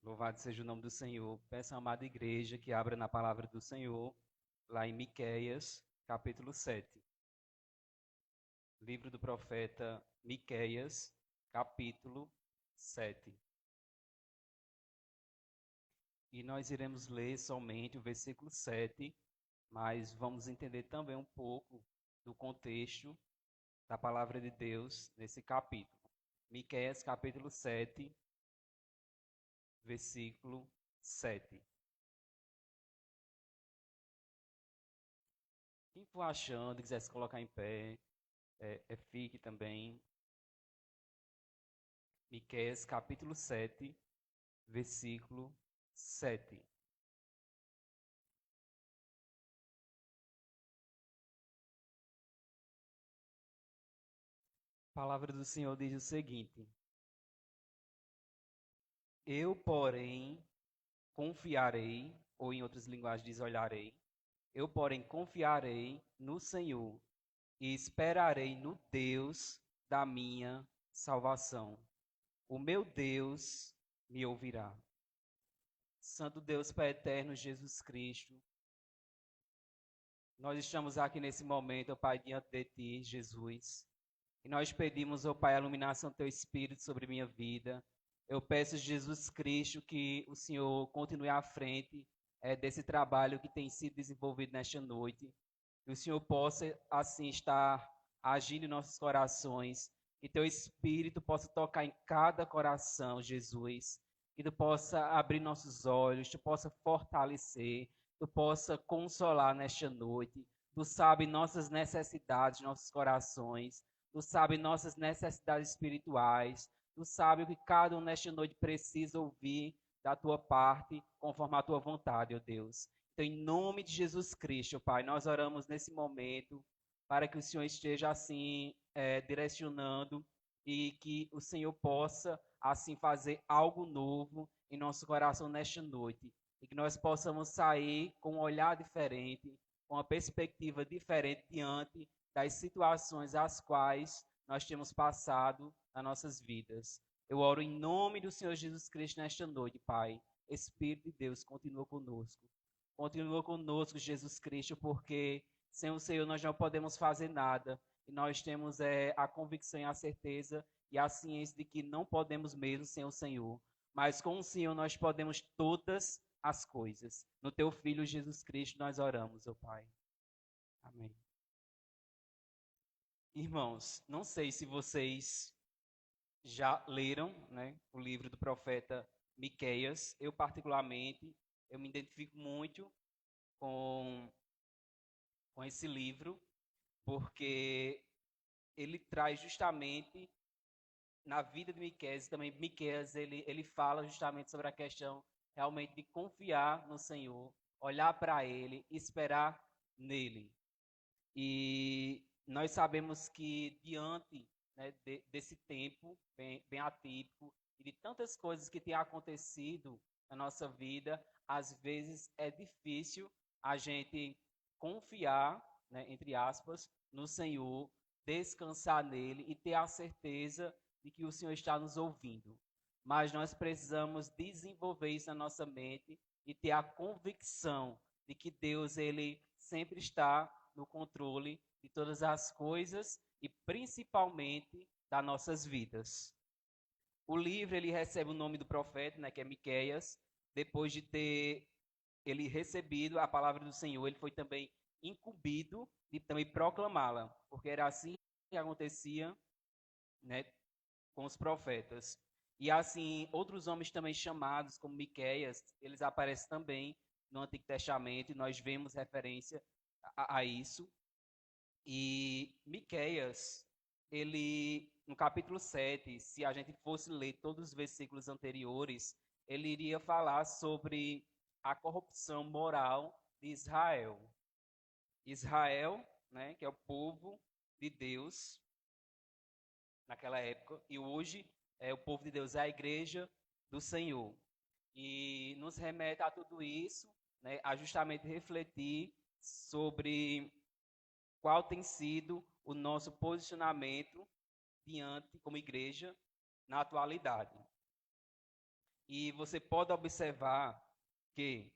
Louvado seja o nome do Senhor. Peço à amada igreja que abra na palavra do Senhor, lá em Miqueias, capítulo 7. Livro do profeta Miqueias, capítulo 7. E nós iremos ler somente o versículo 7, mas vamos entender também um pouco do contexto da palavra de Deus nesse capítulo. Miqueias, capítulo 7, versículo 7. Quem for achando, quiser se colocar em pé, fique também. Miqueias, capítulo 7, versículo 7. A palavra do Senhor diz o seguinte: Eu, porém, confiarei, ou em outras linguagens diz olharei, eu, porém, confiarei no Senhor e esperarei no Deus da minha salvação. O meu Deus me ouvirá. Santo Deus Pai eterno, Jesus Cristo, nós estamos aqui nesse momento, ó Pai, diante de Ti, Jesus, e nós pedimos, ó Pai, a iluminação do Teu Espírito sobre minha vida. Eu peço, Jesus Cristo, que o Senhor continue à frente desse trabalho que tem sido desenvolvido nesta noite, que o Senhor possa, assim, estar agindo em nossos corações, que Teu Espírito possa tocar em cada coração, Jesus, que Tu possa abrir nossos olhos, Tu possa fortalecer, Tu possa consolar nesta noite. Tu sabe nossas necessidades, nossos corações. Tu sabe nossas necessidades espirituais. Tu sabe o que cada um nesta noite precisa ouvir da Tua parte, conforme a Tua vontade, ó Deus. Então, em nome de Jesus Cristo, Pai, nós oramos nesse momento para que o Senhor esteja assim direcionando e que o Senhor possa assim fazer algo novo em nosso coração nesta noite e que nós possamos sair com um olhar diferente, com uma perspectiva diferente diante das situações às quais nós temos passado nas nossas vidas. Eu oro em nome do Senhor Jesus Cristo nesta noite, Pai. Espírito de Deus, continua conosco. Continua conosco, Jesus Cristo, porque sem o Senhor nós não podemos fazer nada. E nós temos a convicção e a certeza e a ciência de que não podemos mesmo sem o Senhor. Mas com o Senhor nós podemos todas as coisas. No Teu Filho Jesus Cristo nós oramos, ó Pai. Amém. Irmãos, não sei se vocês já leram, né, o livro do profeta Miqueias. Eu, particularmente, eu me identifico muito com esse livro, porque ele traz justamente na vida de Miqueias, também Miqueias, ele fala justamente sobre a questão realmente de confiar no Senhor, olhar para Ele, esperar nele. E nós sabemos que diante, né, desse tempo bem atípico e de tantas coisas que têm acontecido na nossa vida, às vezes é difícil a gente confiar, né, entre aspas, no Senhor, descansar nele e ter a certeza de que o Senhor está nos ouvindo. Mas nós precisamos desenvolver isso na nossa mente e ter a convicção de que Deus, ele sempre está no controle de todas as coisas e principalmente das nossas vidas. O livro, ele recebe o nome do profeta, né, que é Miqueias. Depois de ter ele recebido a palavra do Senhor, ele foi também incumbido de também proclamá-la, porque era assim que acontecia, né, com os profetas. E assim, outros homens também chamados como Miqueias, eles aparecem também no Antigo Testamento e nós vemos referência a isso. E Miqueias, ele, no capítulo 7, se a gente fosse ler todos os versículos anteriores, ele iria falar sobre a corrupção moral de Israel. Israel, né, que é o povo de Deus naquela época, e hoje o povo de Deus é a igreja do Senhor. E nos remete a tudo isso, né, a justamente refletir sobre qual tem sido o nosso posicionamento diante, como igreja, na atualidade. E você pode observar que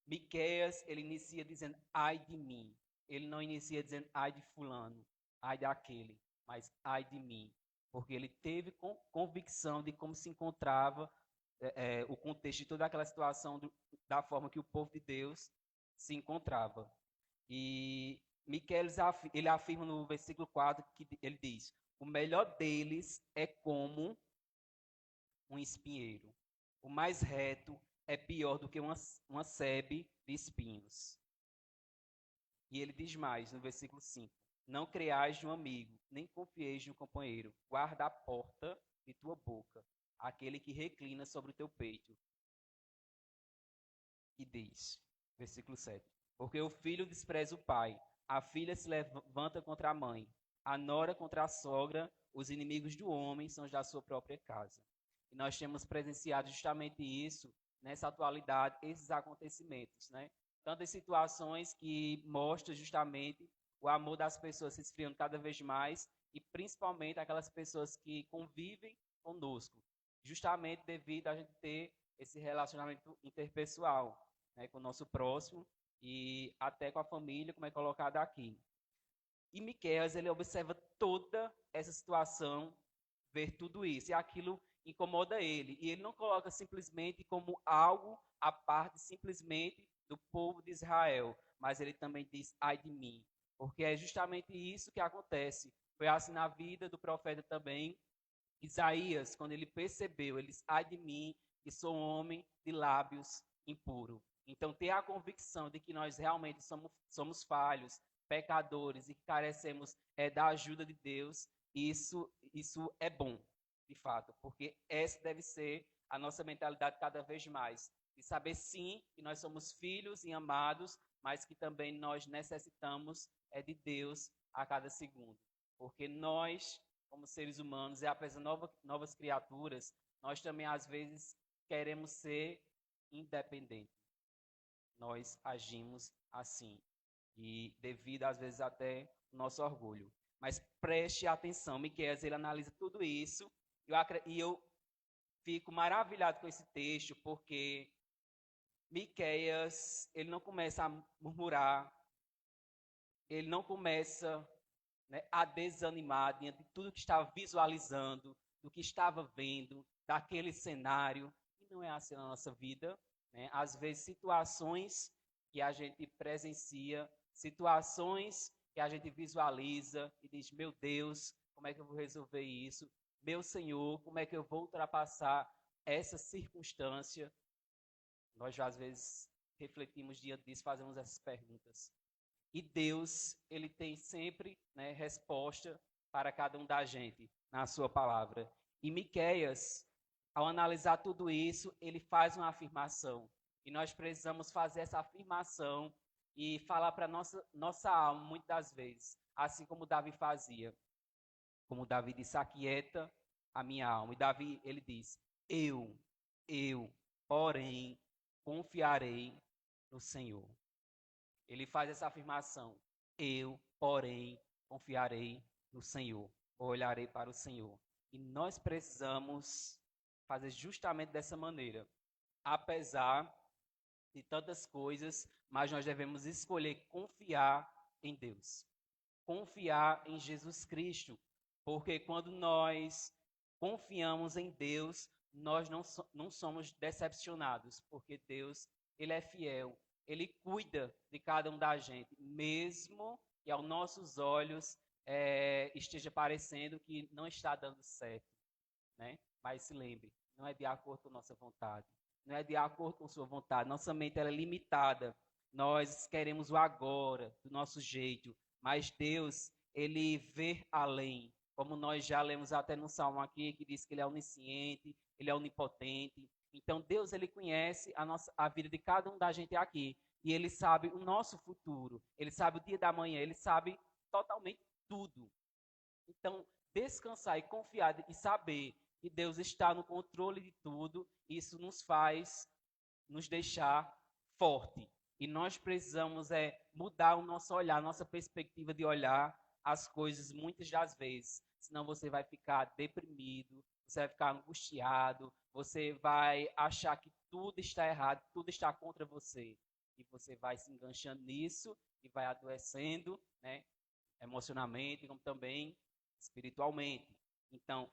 Miqueias, ele inicia dizendo, ai de mim. Ele não inicia dizendo, ai de fulano, ai daquele, mas ai de mim. Porque ele teve convicção de como se encontrava o contexto de toda aquela situação da forma que o povo de Deus se encontrava. E Miqueias, ele afirma no versículo 4, que ele diz, o melhor deles é como um espinheiro. O mais reto é pior do que uma sebe de espinhos. E ele diz mais, no versículo 5, não creais de um amigo, nem confieis de um companheiro. Guarda a porta de tua boca, aquele que reclina sobre o teu peito. E diz, versículo 7, porque o filho despreza o pai, a filha se levanta contra a mãe, a nora contra a sogra, os inimigos do homem são os da sua própria casa. E nós temos presenciado justamente isso, nessa atualidade, esses acontecimentos, né? Tantas situações que mostram justamente o amor das pessoas se esfriando cada vez mais e principalmente aquelas pessoas que convivem conosco, justamente devido a gente ter esse relacionamento interpessoal, né, com o nosso próximo e até com a família, como é colocado aqui. E Miqueias, ele observa toda essa situação, ver tudo isso, e aquilo incomoda ele. E ele não coloca simplesmente como algo à parte simplesmente do povo de Israel, mas ele também diz, ai de mim, porque é justamente isso que acontece. Foi assim na vida do profeta também, Isaías, quando ele percebeu, ele diz, ai de mim, que sou homem de lábios impuros. Então, ter a convicção de que nós realmente somos falhos, pecadores e que carecemos da ajuda de Deus, isso é bom, de fato, porque essa deve ser a nossa mentalidade cada vez mais. De saber, sim, que nós somos filhos e amados, mas que também nós necessitamos de Deus a cada segundo. Porque nós, como seres humanos, e apesar de novas criaturas, nós também, às vezes, queremos ser independentes. Nós agimos assim. E devido, às vezes, até ao nosso orgulho. Mas preste atenção, Miqueias, ele analisa tudo isso, e eu fico maravilhado com esse texto, porque Miqueias, ele não começa a murmurar, ele não começa, né, a desanimar diante de tudo que estava visualizando, do que estava vendo, daquele cenário. E não é assim na nossa vida, né? Às vezes, situações que a gente presencia, situações que a gente visualiza e diz, meu Deus, como é que eu vou resolver isso? Meu Senhor, como é que eu vou ultrapassar essa circunstância? Nós já, às vezes, refletimos diante disso, fazemos essas perguntas. E Deus, ele tem sempre, né, resposta para cada um da gente na sua palavra. E Miqueias, ao analisar tudo isso, ele faz uma afirmação. E nós precisamos fazer essa afirmação e falar para nossa alma, muitas das vezes, assim como Davi fazia. Como Davi disse, aquieta a minha alma. E Davi, ele diz, eu, porém, confiarei no Senhor. Ele faz essa afirmação, eu, porém, confiarei no Senhor, olharei para o Senhor. E nós precisamos fazer justamente dessa maneira. Apesar de tantas coisas, mas nós devemos escolher confiar em Deus. Confiar em Jesus Cristo. Porque quando nós confiamos em Deus, nós não somos decepcionados. Porque Deus, ele é fiel. Ele cuida de cada um da gente. Mesmo que aos nossos olhos esteja parecendo que não está dando certo. Né? Mas se lembre, não é de acordo com nossa vontade. Não é de acordo com sua vontade. Nossa mente ela é limitada. Nós queremos o agora, do nosso jeito. Mas Deus, ele vê além. Como nós já lemos até no Salmo aqui, que diz que ele é onisciente, ele é onipotente. Então Deus, ele conhece a vida de cada um da gente aqui. E ele sabe o nosso futuro. Ele sabe o dia da manhã. Ele sabe totalmente tudo. Então, descansar e confiar e saber que Deus está no controle de tudo, isso nos faz nos deixar forte. E nós precisamos mudar o nosso olhar, a nossa perspectiva de olhar as coisas muitas das vezes. Senão você vai ficar deprimido, você vai ficar angustiado, você vai achar que tudo está errado, tudo está contra você. E você vai se enganchando nisso e vai adoecendo, né? Emocionalmente, como também espiritualmente. Então,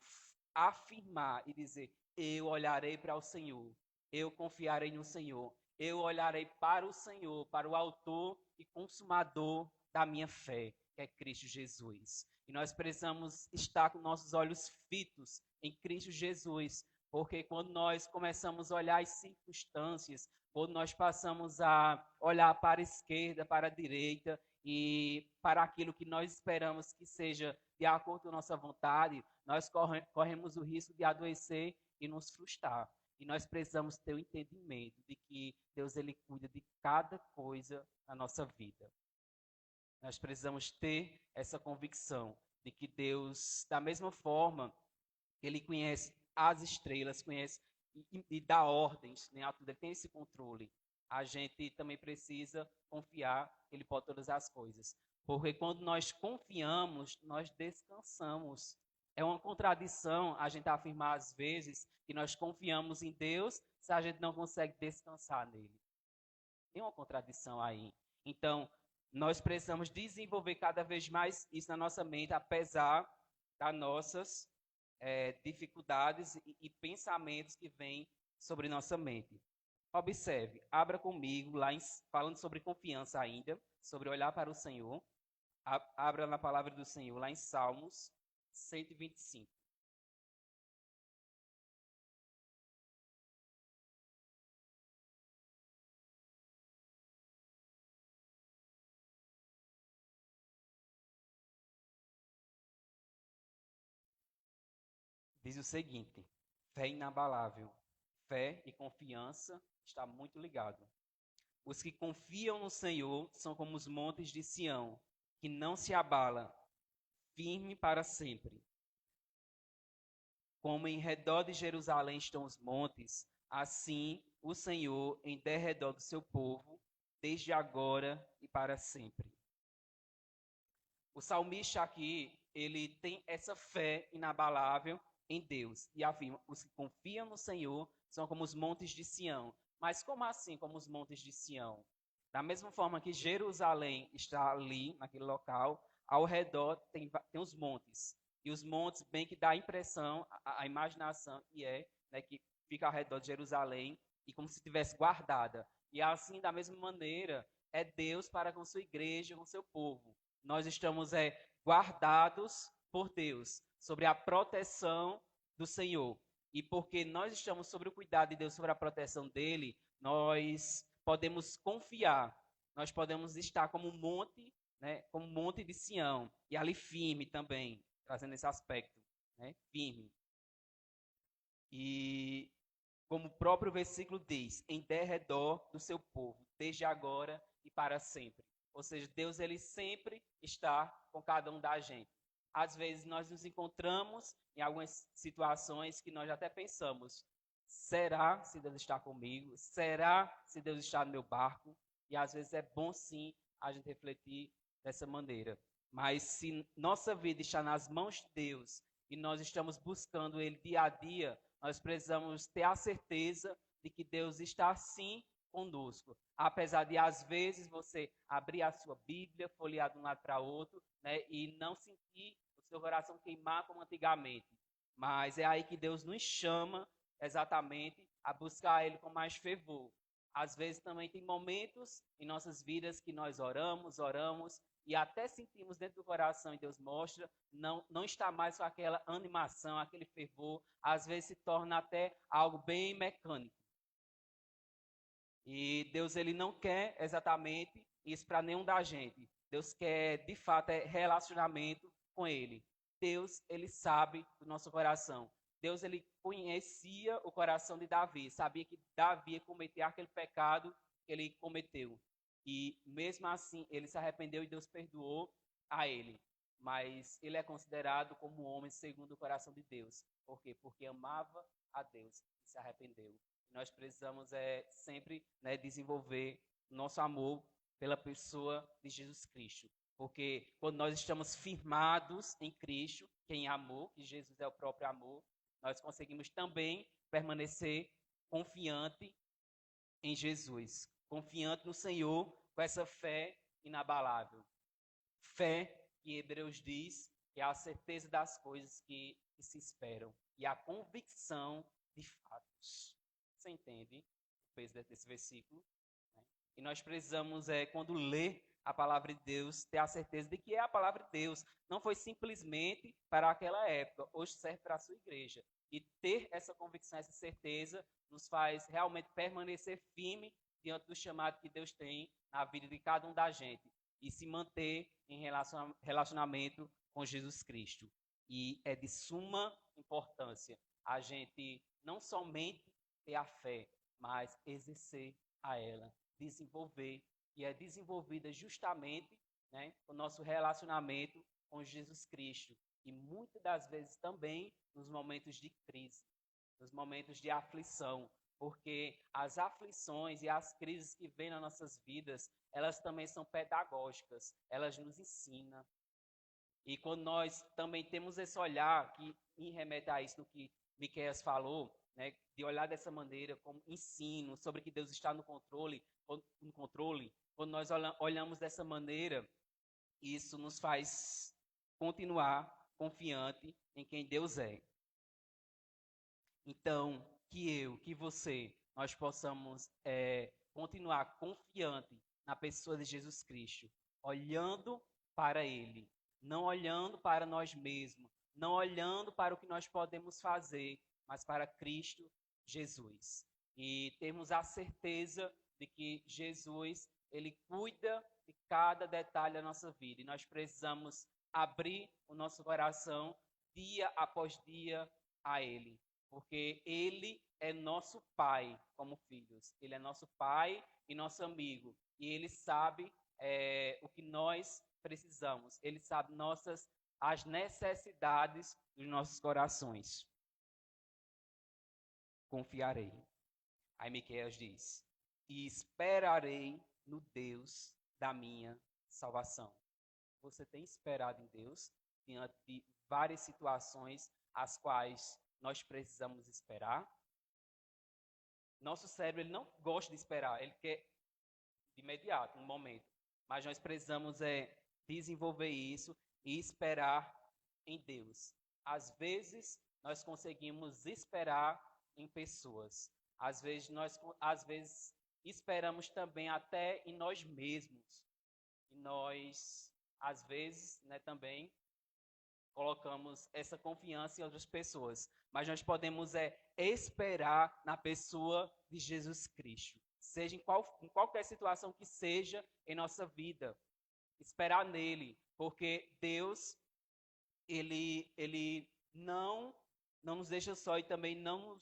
afirmar e dizer: eu olharei para o Senhor, eu confiarei no Senhor, eu olharei para o Senhor, para o autor e consumador da minha fé, que é Cristo Jesus. E nós precisamos estar com nossos olhos fitos em Cristo Jesus, porque quando nós começamos a olhar as circunstâncias, quando nós passamos a olhar para a esquerda, para a direita e para aquilo que nós esperamos que seja de acordo com a nossa vontade, nós corremos o risco de adoecer e nos frustrar. E nós precisamos ter o entendimento de que Deus ele cuida de cada coisa na nossa vida. Nós precisamos ter essa convicção de que Deus, da mesma forma, ele conhece as estrelas, conhece e dá ordens, né? Ele tem esse controle. A gente também precisa confiar que ele pode todas as coisas. Porque quando nós confiamos, nós descansamos. É uma contradição a gente afirmar às vezes que nós confiamos em Deus se a gente não consegue descansar nele. Tem uma contradição aí. Então, nós precisamos desenvolver cada vez mais isso na nossa mente, apesar das nossas dificuldades e pensamentos que vêm sobre nossa mente. Observe, abra comigo, lá falando sobre confiança ainda, sobre olhar para o Senhor. Abra na palavra do Senhor, lá em Salmos 125. Diz o seguinte: fé inabalável, fé e confiança está muito ligado. Os que confiam no Senhor são como os montes de Sião, que não se abala, firme para sempre. Como em redor de Jerusalém estão os montes, assim o Senhor em derredor do seu povo, desde agora e para sempre. O salmista aqui, ele tem essa fé inabalável em Deus e afirma: os que confiam no Senhor são como os montes de Sião. Mas como assim, como os montes de Sião? Da mesma forma que Jerusalém está ali, naquele local, ao redor tem os montes. E os montes, bem que dá a impressão, a imaginação, que né, que fica ao redor de Jerusalém e como se estivesse guardada. E assim, da mesma maneira, é Deus para com sua igreja, com seu povo. Nós estamos guardados por Deus, sobre a proteção do Senhor. E porque nós estamos sobre o cuidado de Deus, sobre a proteção dele, nós podemos confiar, nós podemos estar como um monte, né, como um monte de Sião, e ali firme também, trazendo esse aspecto, né, firme. E como o próprio versículo diz, em derredor do seu povo, desde agora e para sempre. Ou seja, Deus ele sempre está com cada um da gente. Às vezes nós nos encontramos em algumas situações que nós até pensamos: será se Deus está comigo? Será se Deus está no meu barco? E às vezes é bom sim a gente refletir dessa maneira. Mas se nossa vida está nas mãos de Deus e nós estamos buscando Ele dia a dia, nós precisamos ter a certeza de que Deus está sim conosco. Apesar de, às vezes, você abrir a sua Bíblia, folhear de um lado para outro, né, e não sentir o seu coração queimar como antigamente. Mas é aí que Deus nos chama exatamente a buscar Ele com mais fervor. Às vezes também tem momentos em nossas vidas que nós oramos e até sentimos dentro do coração, e Deus mostra, não está mais com aquela animação, aquele fervor. Às vezes se torna até algo bem mecânico. E Deus ele não quer exatamente isso para nenhum da gente. Deus quer, de fato, relacionamento com Ele. Deus, ele sabe do nosso coração. Deus, ele conhecia o coração de Davi. Sabia que Davi ia cometer aquele pecado que ele cometeu. E, mesmo assim, ele se arrependeu e Deus perdoou a ele. Mas ele é considerado como um homem segundo o coração de Deus. Por quê? Porque amava a Deus e se arrependeu. Nós precisamos sempre desenvolver nosso amor pela pessoa de Jesus Cristo. Porque quando nós estamos firmados em Cristo, que em amor, que Jesus é o próprio amor, nós conseguimos também permanecer confiante em Jesus, confiante no Senhor, com essa fé inabalável. Fé que Hebreus diz que é a certeza das coisas que se esperam e a convicção de fatos. Você entende o peso desse versículo? E nós precisamos, quando ler a palavra de Deus, ter a certeza de que é a palavra de Deus. Não foi simplesmente para aquela época, hoje serve para a sua igreja. E ter essa convicção, essa certeza, nos faz realmente permanecer firme diante do chamado que Deus tem na vida de cada um da gente. E se manter em relacionamento com Jesus Cristo. E é de suma importância a gente não somente ter a fé, mas exercer a ela, desenvolver, e é desenvolvida justamente, né, o nosso relacionamento com Jesus Cristo. E muitas das vezes também nos momentos de crise, nos momentos de aflição, porque as aflições e as crises que vêm nas nossas vidas, elas também são pedagógicas, elas nos ensinam. E quando nós também temos esse olhar que me remete a isso do que Miqueias falou, né, de olhar dessa maneira como ensino sobre que Deus está no controle, quando nós olhamos dessa maneira, isso nos faz continuar confiante em quem Deus é. Então, que você, nós possamos continuar confiante na pessoa de Jesus Cristo, olhando para Ele, não olhando para nós mesmos, não olhando para o que nós podemos fazer, mas para Cristo Jesus. E temos a certeza de que Jesus, Ele cuida de cada detalhe da nossa vida. E nós precisamos abrir o nosso coração dia após dia a Ele. Porque Ele é nosso Pai como filhos. Ele é nosso Pai e nosso amigo. E Ele sabe o que nós precisamos. Ele sabe as necessidades dos nossos corações. Confiarei. Aí Miqueias diz: e esperarei no Deus da minha salvação. Você tem esperado em Deus diante de várias situações as quais nós precisamos esperar? Nosso cérebro ele não gosta de esperar, ele quer de imediato, no momento. Mas nós precisamos desenvolver isso e esperar em Deus. Às vezes, nós conseguimos esperar em pessoas. Às vezes esperamos também até em nós mesmos. E nós, às vezes, também colocamos essa confiança em outras pessoas. Mas nós podemos esperar na pessoa de Jesus Cristo. Seja em qualquer situação que seja em nossa vida. Esperar nele. Porque Deus, ele não nos deixa só e também não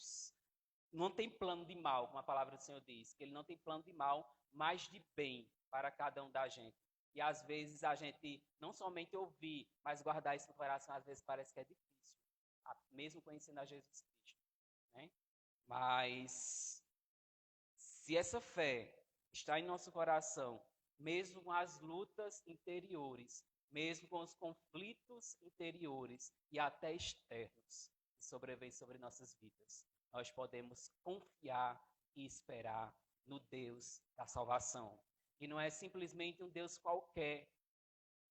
tem plano de mal, como a palavra do Senhor diz. Que ele não tem plano de mal, mas de bem para cada um da gente. E às vezes a gente não somente ouvir, mas guardar isso no coração, às vezes parece que é difícil. Mesmo conhecendo a Jesus Cristo. Né? Mas se essa fé está em nosso coração, mesmo com as lutas interiores, mesmo com os conflitos interiores e até externos que sobrevêm sobre nossas vidas, nós podemos confiar e esperar no Deus da salvação. E não é simplesmente um Deus qualquer,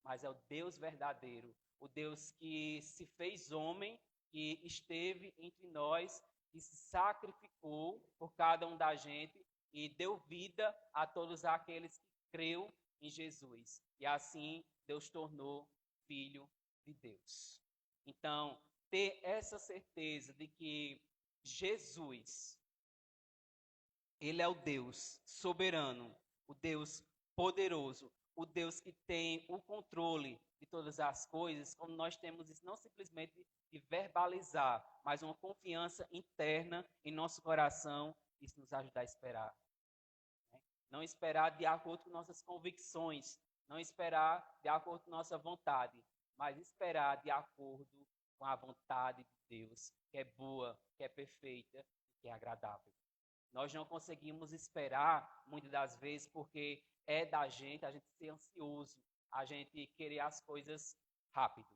mas é o Deus verdadeiro, o Deus que se fez homem, que esteve entre nós e se sacrificou por cada um da gente e deu vida a todos aqueles que creu em Jesus. E assim Deus tornou filho de Deus. Então, ter essa certeza de que Jesus, Ele é o Deus soberano, o Deus poderoso, o Deus que tem o controle de todas as coisas, como nós temos isso não simplesmente de verbalizar, mas uma confiança interna em nosso coração, isso nos ajuda a esperar. Não esperar de acordo com nossas convicções, não esperar de acordo com nossa vontade, mas esperar de acordo com a vontade de Deus, que é boa, que é perfeita e que é agradável. Nós não conseguimos esperar, muitas das vezes, porque é da gente a gente ser ansioso, a gente querer as coisas rápido.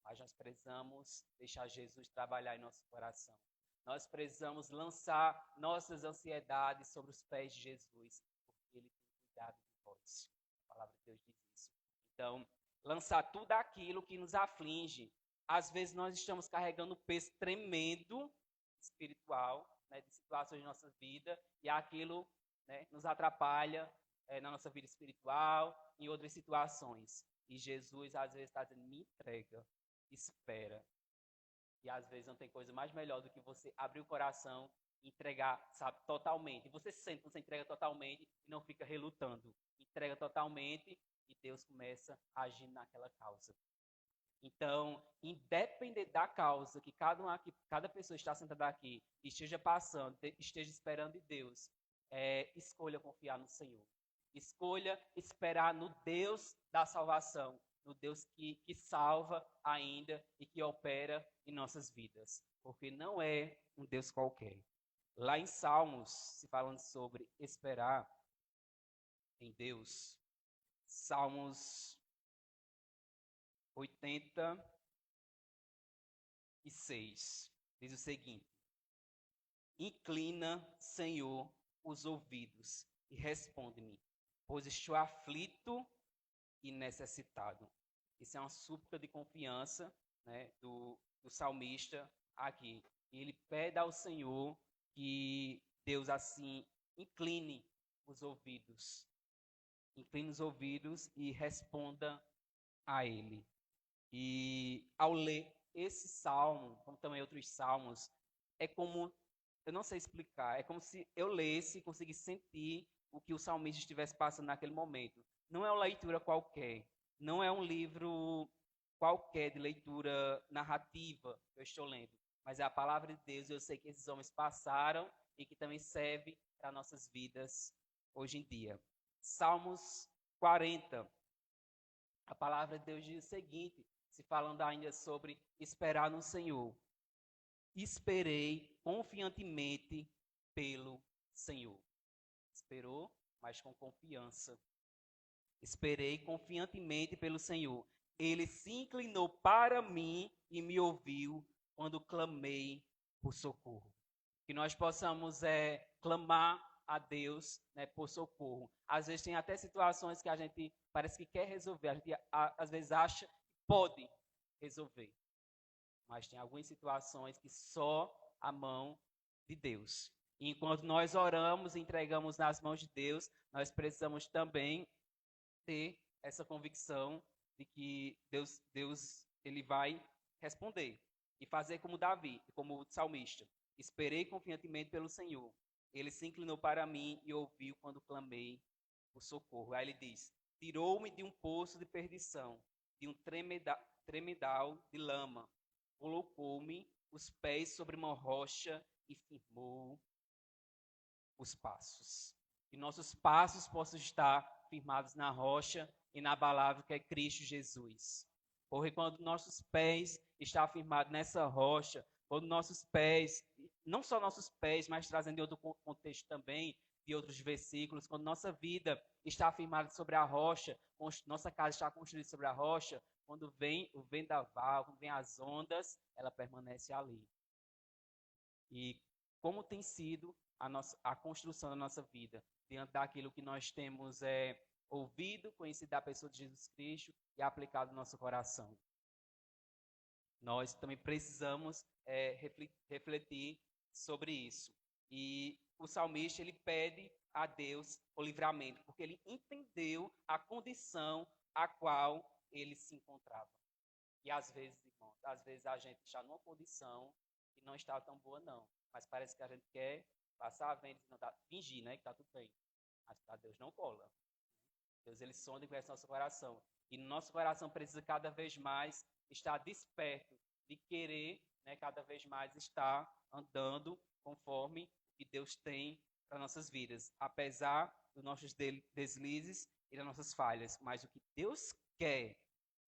mas nós precisamos deixar Jesus trabalhar em nosso coração. Nós precisamos lançar nossas ansiedades sobre os pés de Jesus, porque Ele tem cuidado de nós. A palavra de Deus diz isso. Então, lançar tudo aquilo que nos aflige. Às vezes nós estamos carregando um peso tremendo espiritual, né, de situações de nossa vida, e aquilo, né, nos atrapalha na nossa vida espiritual, em outras situações. E Jesus, às vezes, está dizendo, me entrega, espera. E às vezes não tem coisa mais melhor do que você abrir o coração e entregar, sabe, totalmente. E você sente que você entrega totalmente e não fica relutando. Entrega totalmente e Deus começa a agir naquela causa. Então, independente da causa que cada pessoa está sentada aqui, esteja passando, esteja esperando de Deus, escolha confiar no Senhor. Escolha esperar no Deus da salvação, no Deus que salva ainda e que opera em nossas vidas. Porque não é um Deus qualquer. Lá em Salmos, se falando sobre esperar em Deus, Salmos 86 diz o seguinte: inclina, Senhor, os ouvidos e responde-me, pois estou aflito e necessitado. Isso é uma súplica de confiança, né, do salmista aqui. E ele pede ao Senhor que Deus assim incline os ouvidos e responda a ele. E ao ler esse salmo, como também outros salmos, é como, eu não sei explicar, é como se eu lesse e conseguisse sentir o que o salmista estivesse passando naquele momento. Não é uma leitura qualquer, não é um livro qualquer de leitura narrativa que eu estou lendo, mas é a palavra de Deus. Eu sei que esses homens passaram e que também serve para nossas vidas hoje em dia. Salmos 40. A palavra de Deus diz o seguinte, se falando ainda sobre esperar no Senhor. Esperei confiantemente pelo Senhor. Esperou, mas com confiança. Esperei confiantemente pelo Senhor. Ele se inclinou para mim e me ouviu quando clamei por socorro. Que nós possamos clamar a Deus, né, por socorro. Às vezes tem até situações que a gente parece que quer resolver, a gente às vezes acha que pode resolver. Mas tem algumas situações que só a mão de Deus. E enquanto nós oramos e entregamos nas mãos de Deus, nós precisamos também ter essa convicção de que Deus ele vai responder. E fazer como Davi, como o salmista. Esperei confiantemente pelo Senhor. Ele se inclinou para mim e ouviu quando clamei por socorro. Aí ele diz, tirou-me de um poço de perdição, de um tremedal de lama. Colocou-me os pés sobre uma rocha e firmou os passos. Que nossos passos possam estar firmados na rocha inabalável que é Cristo Jesus. Porque quando nossos pés estão firmados nessa rocha, quando nossos pés, não só nossos pés, mas trazendo outro contexto também, de outros versículos, quando nossa vida está firmada sobre a rocha, nossa casa está construída sobre a rocha, quando vem o vendaval, quando vem as ondas, ela permanece ali. E como tem sido a construção da nossa vida, diante daquilo que nós temos ouvido, conhecido da pessoa de Jesus Cristo e aplicado no nosso coração. Nós também precisamos refletir sobre isso. E o salmista, ele pede a Deus o livramento, porque ele entendeu a condição a qual ele se encontrava. E às vezes, irmãos, a gente está numa condição que não está tão boa, não. Mas parece que a gente quer passar a venda, fingir, né, que está tudo bem. Mas para Deus não cola. Deus, ele sonda e conhece nosso coração. E nosso coração precisa cada vez mais estar desperto de querer, né, cada vez mais estar andando conforme o que Deus tem para nossas vidas. Apesar dos nossos deslizes e das nossas falhas. Mas o que Deus quer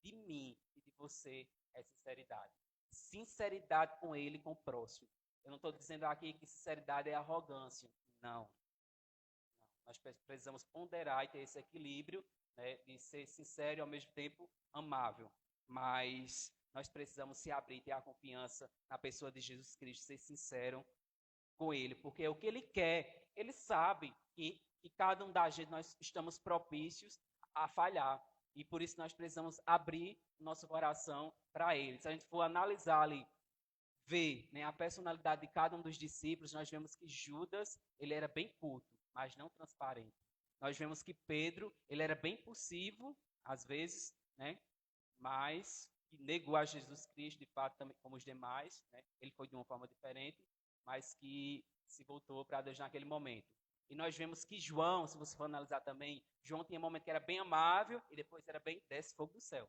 de mim e de você é sinceridade. Sinceridade com Ele e com o próximo. Eu não estou dizendo aqui que sinceridade é arrogância. Não. Nós precisamos ponderar e ter esse equilíbrio, né, de ser sincero e ao mesmo tempo amável. Mas nós precisamos se abrir, ter a confiança na pessoa de Jesus Cristo, ser sincero com Ele, porque o que Ele quer, Ele sabe que cada um da gente, nós estamos propícios a falhar, e por isso nós precisamos abrir o nosso coração para Ele. Se a gente for analisar ali, ver, né, a personalidade de cada um dos discípulos, nós vemos que Judas, ele era bem culto, mas não transparente. Nós vemos que Pedro, ele era bem impulsivo, às vezes, né, mas que negou a Jesus Cristo, de fato, também como os demais, né? Ele foi de uma forma diferente, mas que se voltou para Deus naquele momento. E nós vemos que João, se você for analisar também, João tinha um momento que era bem amável e depois era bem desce fogo do céu.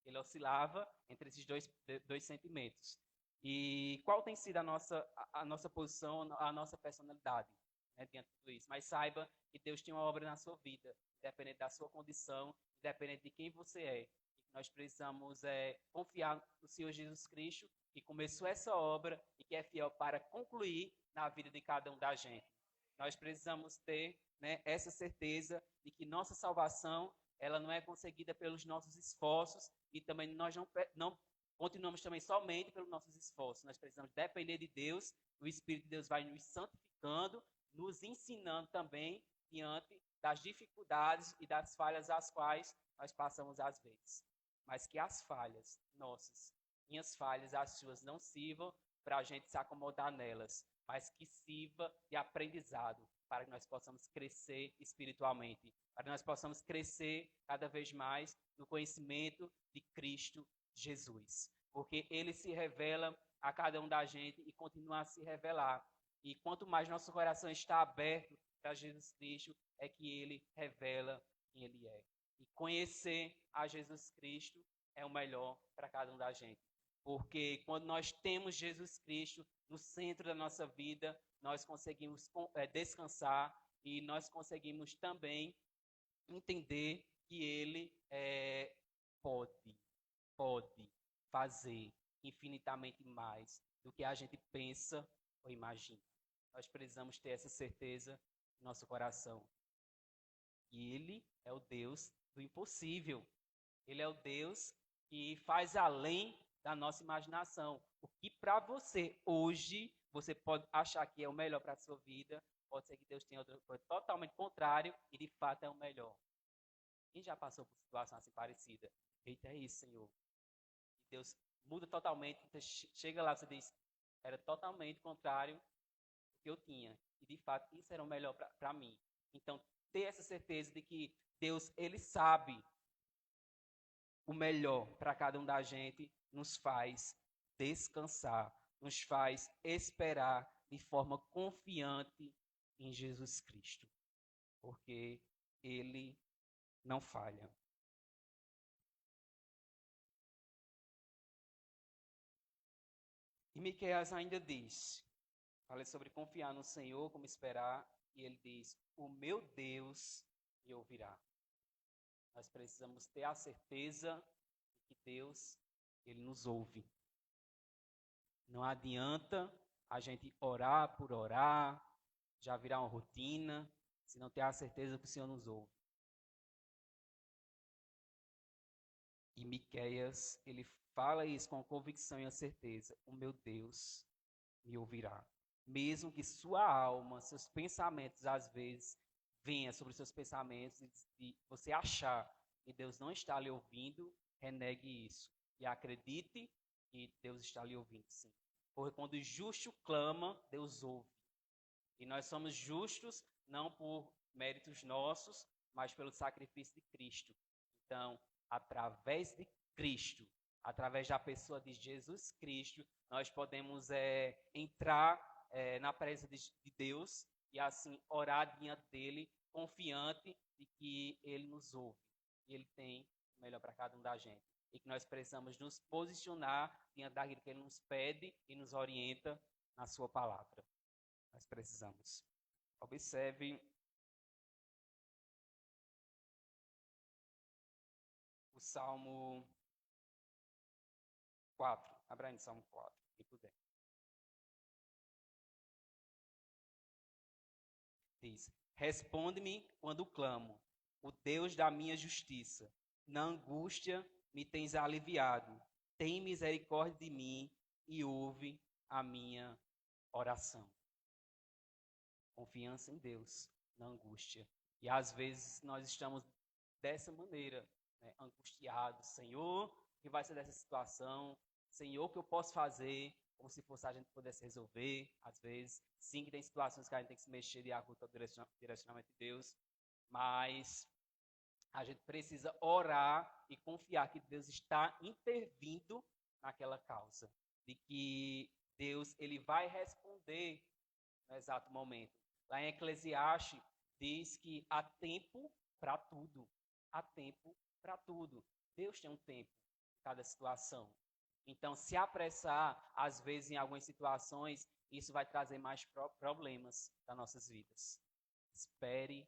Ele oscilava entre esses dois sentimentos. E qual tem sido a nossa posição, a nossa personalidade, né, diante de tudo isso? Mas saiba que Deus tem uma obra na sua vida, independente da sua condição, independente de quem você é. Nós precisamos confiar no Senhor Jesus Cristo, que começou essa obra e que é fiel para concluir na vida de cada um da gente. Nós precisamos ter, né, essa certeza de que nossa salvação, ela não é conseguida pelos nossos esforços e também nós não continuamos também somente pelos nossos esforços. Nós precisamos depender de Deus, o Espírito de Deus vai nos santificando, nos ensinando também diante das dificuldades e das falhas às quais nós passamos às vezes. Mas que as falhas nossas, minhas falhas, as suas, não sirvam para a gente se acomodar nelas, mas que sirva de aprendizado para que nós possamos crescer espiritualmente, para que nós possamos crescer cada vez mais no conhecimento de Cristo Jesus. Porque Ele se revela a cada um da gente e continua a se revelar. E quanto mais nosso coração está aberto para Jesus Cristo, é que Ele revela quem Ele é. E conhecer a Jesus Cristo é o melhor para cada um da gente. Porque quando nós temos Jesus Cristo no centro da nossa vida, nós conseguimos descansar e nós conseguimos também entender que Ele pode fazer infinitamente mais do que a gente pensa ou imagina. Nós precisamos ter essa certeza no nosso coração. E Ele é o Deus do impossível. Ele é o Deus que faz além da nossa imaginação. O que para você hoje, você pode achar que é o melhor para a sua vida, pode ser que Deus tenha outra coisa totalmente contrário e de fato é o melhor. Quem já passou por situação assim parecida? Eita, é isso, Senhor. E Deus muda totalmente, você chega lá, você diz, era totalmente contrário do que eu tinha. E de fato, isso era o melhor para mim. Então, ter essa certeza de que Deus, Ele sabe o melhor para cada um da gente, nos faz descansar, nos faz esperar de forma confiante em Jesus Cristo, porque Ele não falha. E Miqueias ainda diz, falei sobre confiar no Senhor, como esperar, e ele diz, o meu Deus me ouvirá. Nós precisamos ter a certeza de que Deus, Ele nos ouve. Não adianta a gente orar por orar, já virar uma rotina, se não ter a certeza que o Senhor nos ouve. E Miqueias, ele fala isso com convicção e a certeza. O meu Deus me ouvirá. Mesmo que sua alma, seus pensamentos, às vezes, venha sobre seus pensamentos e você achar que Deus não está lhe ouvindo, renegue isso. E acredite que Deus está lhe ouvindo, sim. Porque quando o justo clama, Deus ouve. E nós somos justos não por méritos nossos, mas pelo sacrifício de Cristo. Então, através de Cristo, através da pessoa de Jesus Cristo, nós podemos entrar na presença de Deus e assim orar diante dele, confiante de que ele nos ouve. E ele tem o melhor para cada um da gente. E que nós precisamos nos posicionar diante daquilo que ele nos pede e nos orienta na sua palavra. Nós precisamos. Observe o Salmo 4. Abra aí no Salmo 4, se puder. Diz, responde-me quando clamo, o Deus da minha justiça. Na angústia me tens aliviado. tem misericórdia de mim e ouve a minha oração. Confiança em Deus, na angústia. E às vezes nós estamos dessa maneira, né, angustiados. Senhor, o que vai ser dessa situação? Senhor, o que eu posso fazer? Como se fosse a gente pudesse resolver, às vezes. Sim, que tem situações que a gente tem que se mexer de acordo com o direcionamento de Deus. Mas a gente precisa orar e confiar que Deus está intervindo naquela causa. De que Deus ele vai responder no exato momento. Lá em Eclesiastes diz que há tempo para tudo. Há tempo para tudo. Deus tem um tempo em cada situação. Então, se apressar, às vezes, em algumas situações, isso vai trazer mais problemas para nossas vidas. Espere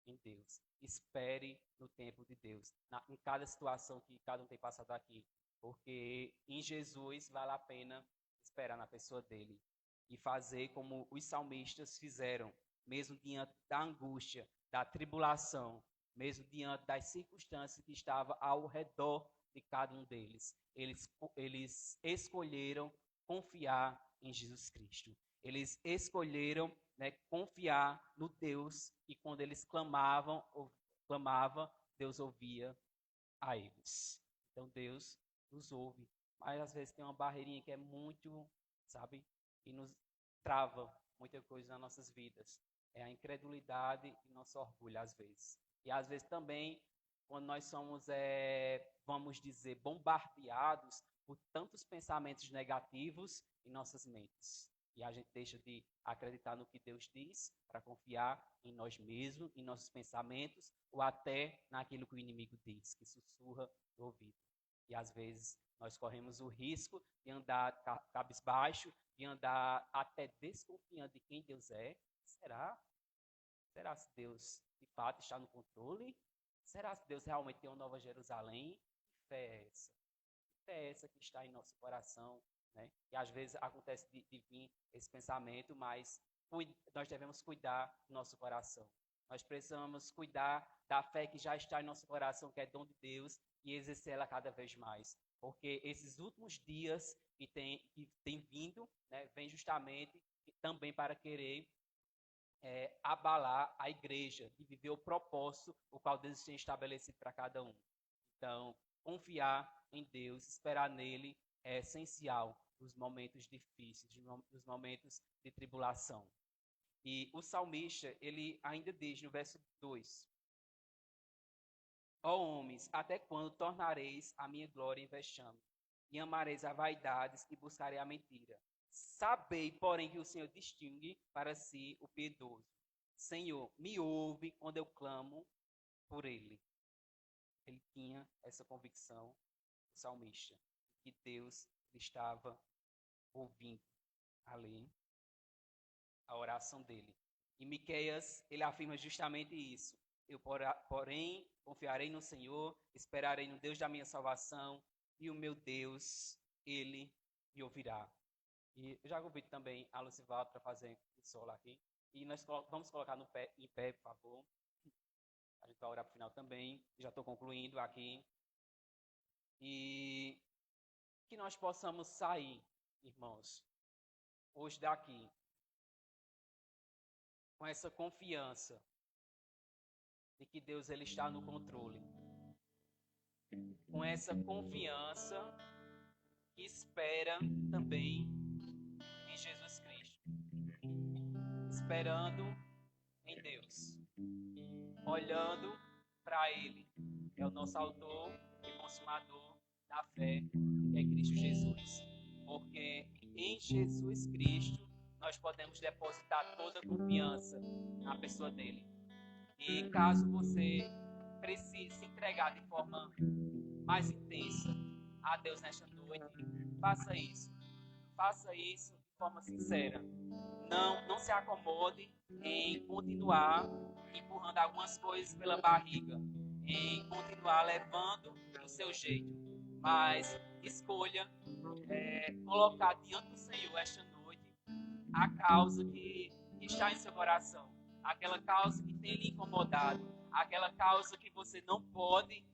em Deus. Espere no tempo de Deus. Em cada situação que cada um tem passado aqui. Porque em Jesus vale a pena esperar na pessoa dele. E fazer como os salmistas fizeram, mesmo diante da angústia, da tribulação, mesmo diante das circunstâncias que estavam ao redor de cada um deles. Eles escolheram confiar em Jesus Cristo. Eles escolheram, né, confiar no Deus, e quando eles clamavam, Deus ouvia a eles. Então Deus nos ouve, mas às vezes tem uma barreirinha que é muito, sabe, e nos trava muita coisa nas nossas vidas. É a incredulidade e nosso orgulho, às vezes. E às vezes também, quando nós somos, vamos dizer, bombardeados por tantos pensamentos negativos em nossas mentes. E a gente deixa de acreditar no que Deus diz para confiar em nós mesmos, em nossos pensamentos, ou até naquilo que o inimigo diz, que sussurra no ouvido. E às vezes nós corremos o risco de andar cabisbaixo, de andar até desconfiando de quem Deus é. Será? Será que Deus de fato está no controle? Será que Deus realmente tem uma nova Jerusalém? Que fé é essa? Que fé é essa que está em nosso coração? Né? E às vezes acontece de vir esse pensamento, mas nós devemos cuidar do nosso coração. Nós precisamos cuidar da fé que já está em nosso coração, que é dom de Deus, e exercer ela cada vez mais. Porque esses últimos dias que tem vindo, né, vem justamente também para querer abalar a igreja e viver o propósito o qual Deus tem estabelecido para cada um. Então, confiar em Deus, esperar nele é essencial nos momentos difíceis, nos momentos de tribulação. E o salmista, ele ainda diz no verso 2: Ó homens, até quando tornareis a minha glória em vexame? E amareis a vaidades e buscarei a mentira. Sabei, porém, que o Senhor distingue para si o piedoso. Senhor, me ouve quando eu clamo por ele. Ele tinha essa convicção, o salmista, que Deus estava ouvindo ali a oração dele. E Miqueias, ele afirma justamente isso. Eu, porém, confiarei no Senhor, esperarei no Deus da minha salvação, e o meu Deus, ele me ouvirá. E eu já convido também a Lucivaldo para fazer o solo aqui. E nós vamos colocar em pé, por favor. A gente vai orar para o final também. Já estou concluindo aqui. E que nós possamos sair, irmãos, hoje daqui, com essa confiança de que Deus ele está no controle. Com essa confiança que espera também em Jesus Cristo. Esperando em Deus. Olhando para Ele, que é o nosso autor e consumador da fé, que é Cristo Jesus. Porque em Jesus Cristo nós podemos depositar toda a confiança na pessoa dele. E caso você precise se entregar de forma mais intensa a Deus nesta noite, faça isso. Faça isso de forma sincera. Não se acomode em continuar empurrando algumas coisas pela barriga, em continuar levando do seu jeito. Mas escolha colocar diante do Senhor esta noite a causa que está em seu coração, aquela causa que tem lhe incomodado, aquela causa que você não pode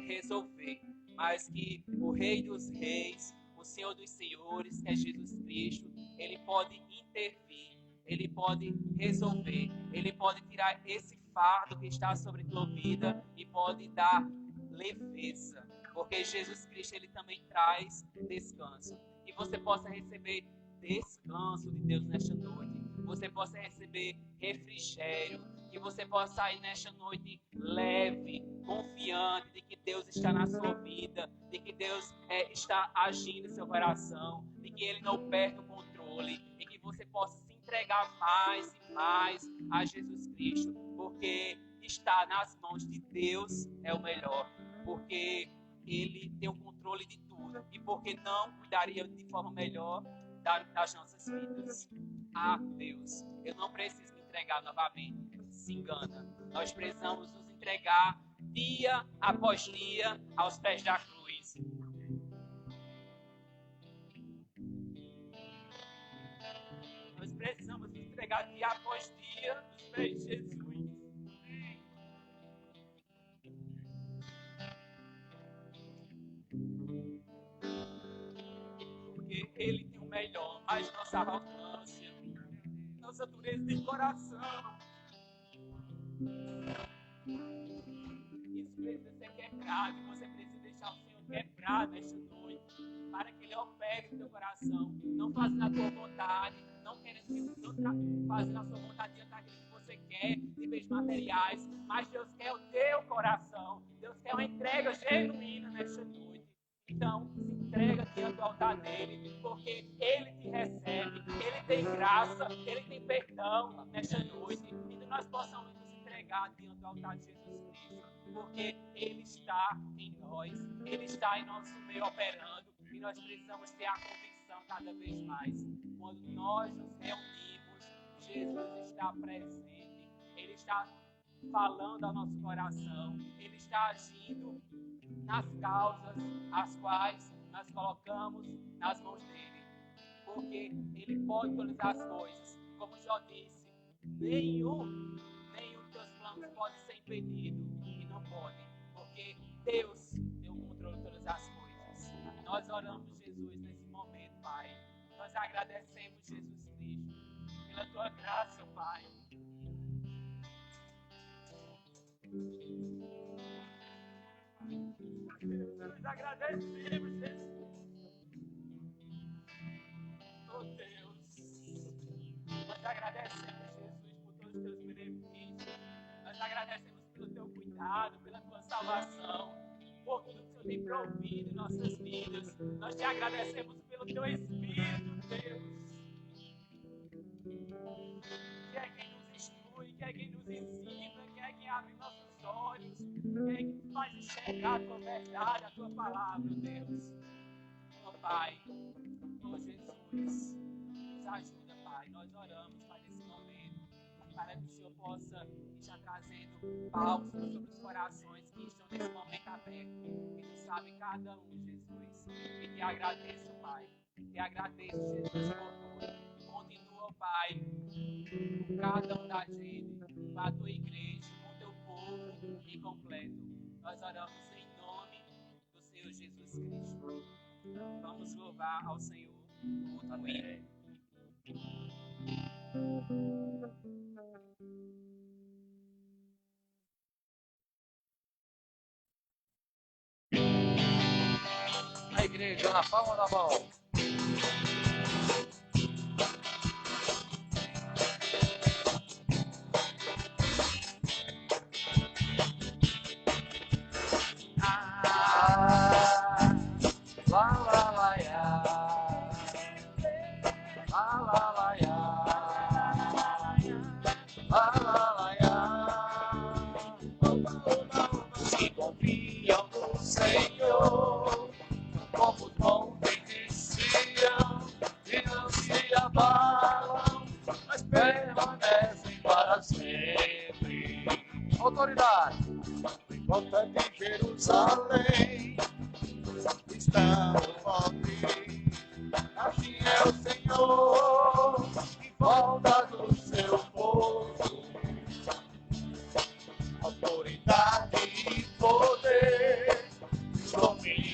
resolver. mas que o Rei dos Reis, o Senhor dos Senhores, que é Jesus Cristo, Ele pode intervir, Ele pode resolver, Ele pode tirar esse fardo que está sobre tua vida e pode dar leveza, porque Jesus Cristo, Ele também traz descanso. Que você possa receber descanso de Deus nesta noite, você possa receber refrigério, que você possa sair nesta noite leve, confiante de que Deus está na sua vida, de que Deus está agindo em seu coração, de que Ele não perde o controle, e que você possa se entregar mais e mais a Jesus Cristo, porque estar nas mãos de Deus é o melhor, porque Ele tem o controle de tudo, e porque não cuidaria de forma melhor das nossas vidas. Ah, Deus, eu não preciso me entregar novamente. Se engana. Nós precisamos nos entregar dia após dia aos pés da cruz. Nós precisamos nos entregar dia após dia aos pés de Jesus. Porque Ele tem o melhor, mas nossa arrogância, nossa dureza de coração, isso precisa ser quebrado. Você precisa deixar o Senhor quebrado nesta noite, para que Ele opere no teu coração, não fazendo a tua vontade, não fazendo a sua vontade diante daquilo que você quer, de bens materiais, mas Deus quer o teu coração. Deus quer uma entrega genuína nesta noite. Então, se entrega diante do altar dele, porque Ele te recebe, Ele tem graça, Ele tem perdão nesta noite, e que nós possamos nos entregar diante do altar de Jesus Cristo, porque Ele está em nós, Ele está em nosso meio operando, e nós precisamos ter a convicção cada vez mais. Quando nós nos reunimos, Jesus está presente, Ele está falando ao nosso coração, Ele está agindo nas causas as quais nós colocamos nas mãos dele, porque ele pode atualizar as coisas. Como Jó disse, nenhum dos teus planos pode ser impedido, e não pode, porque Deus tem o controle de todas as coisas. Nós oramos, Jesus, nesse momento, Pai. Nós agradecemos, Jesus Cristo, pela tua graça, Pai. Nós agradecemos, Jesus. Oh Deus, nós agradecemos, Jesus, por todos os teus benefícios. Nós agradecemos pelo teu cuidado, pela tua salvação, por tudo que o Senhor tem provido em nossas vidas. Nós te agradecemos pelo teu Espírito, Deus, que é quem nos instrui, que é quem nos ensina, que é quem abre nossos olhos, que é quem faz enxergar a tua verdade, a tua palavra, Deus. Oh Pai, oh Jesus, nos ajuda, Pai. Nós oramos, Pai, nesse momento, para que o Senhor possa estar trazendo bálsamo sobre os corações que estão nesse momento aberto, que tu sabe cada um, Jesus. E te agradeço, Pai. Te agradeço, Jesus, por tudo. Continua, Pai, com cada um da gente, com a tua igreja, com o teu povo incompleto. Nós oramos em nome do Senhor Jesus Cristo. Vamos louvar ao Senhor por tua igreja. A igreja na palma da mão. Se confiam no Senhor, como os montes de Sião, e não se abalam, mas permanecem para sempre. Autoridade. Volta de Jerusalém, estão fortes. Assim é o Senhor, em volta do seu povo. Autoridade e poder, domínio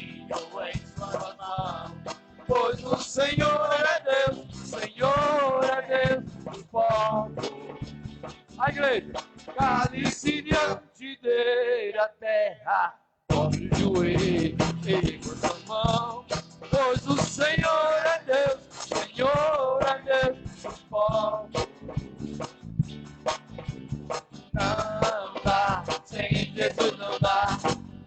povo. A igreja, cálice diante dele a terra, dobre o joelho, erga sua mão, pois o Senhor é Deus, o Senhor é Deus do povo. Não dá, sem Jesus não dá,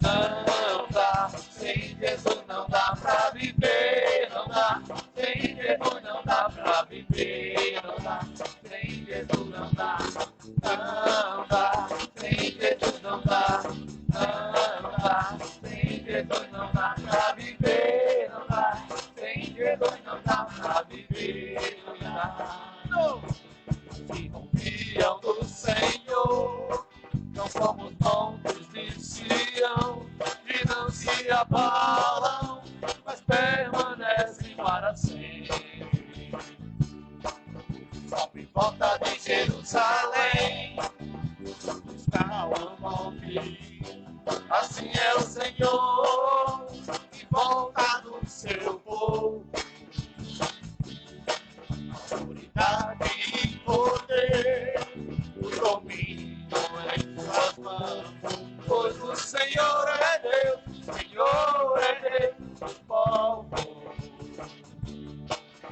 não dá, sem Jesus não dá pra viver, não dá, sem Jesus não dá pra viver, não dá, sem Jesus não dá, não dá, sem Jesus não dá, não dá, sem Jesus não dá pra viver, não dá, sem Jesus não dá pra viver, não dá. Que confiam no Senhor, não somos montes de Sião, que não se abalam, mas permanecem para sempre. Sobe em volta de Jerusalém, está o monte, assim é o Senhor, em volta do seu povo. Autoridade e poder, o domínio em suas mãos, pois o Senhor é Deus, o Senhor é Deus do povo.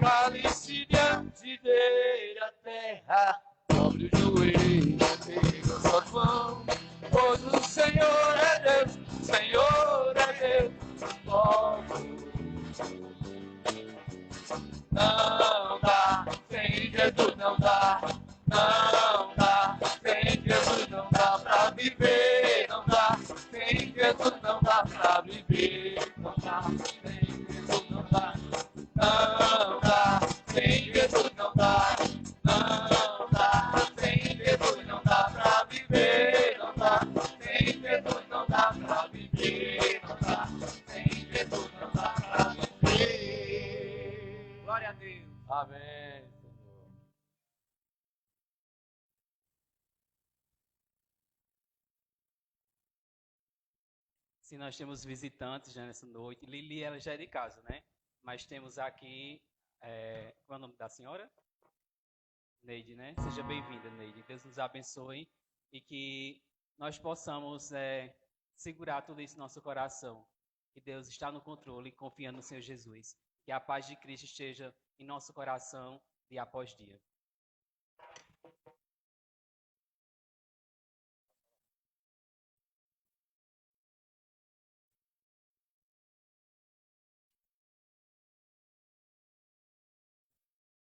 Cálice diante dele a terra, dobre o joelho, erga suas mãos, pois o Senhor é Deus, o Senhor é Deus do povo. Não dá, sem Jesus não dá, não dá, sem Jesus não dá pra viver, não dá, sem Jesus não dá pra viver, não dá, sem Jesus não dá, não dá, sem Jesus não dá, não dá, sem Jesus não dá pra viver, não dá, sem Jesus não dá pra viver, não dá, sem Jesus não dá pra viver. Glória a Deus. Amém, Senhor. Se nós temos visitantes já nessa noite, Lili, ela já é de casa, né? Mas temos aqui, qual é o nome da senhora? Neide, né? Seja bem-vinda, Neide. Deus nos abençoe e que nós possamos segurar tudo isso no nosso coração. Que Deus está no controle, confiando no Senhor Jesus. Que a paz de Cristo esteja em nosso coração dia após dia.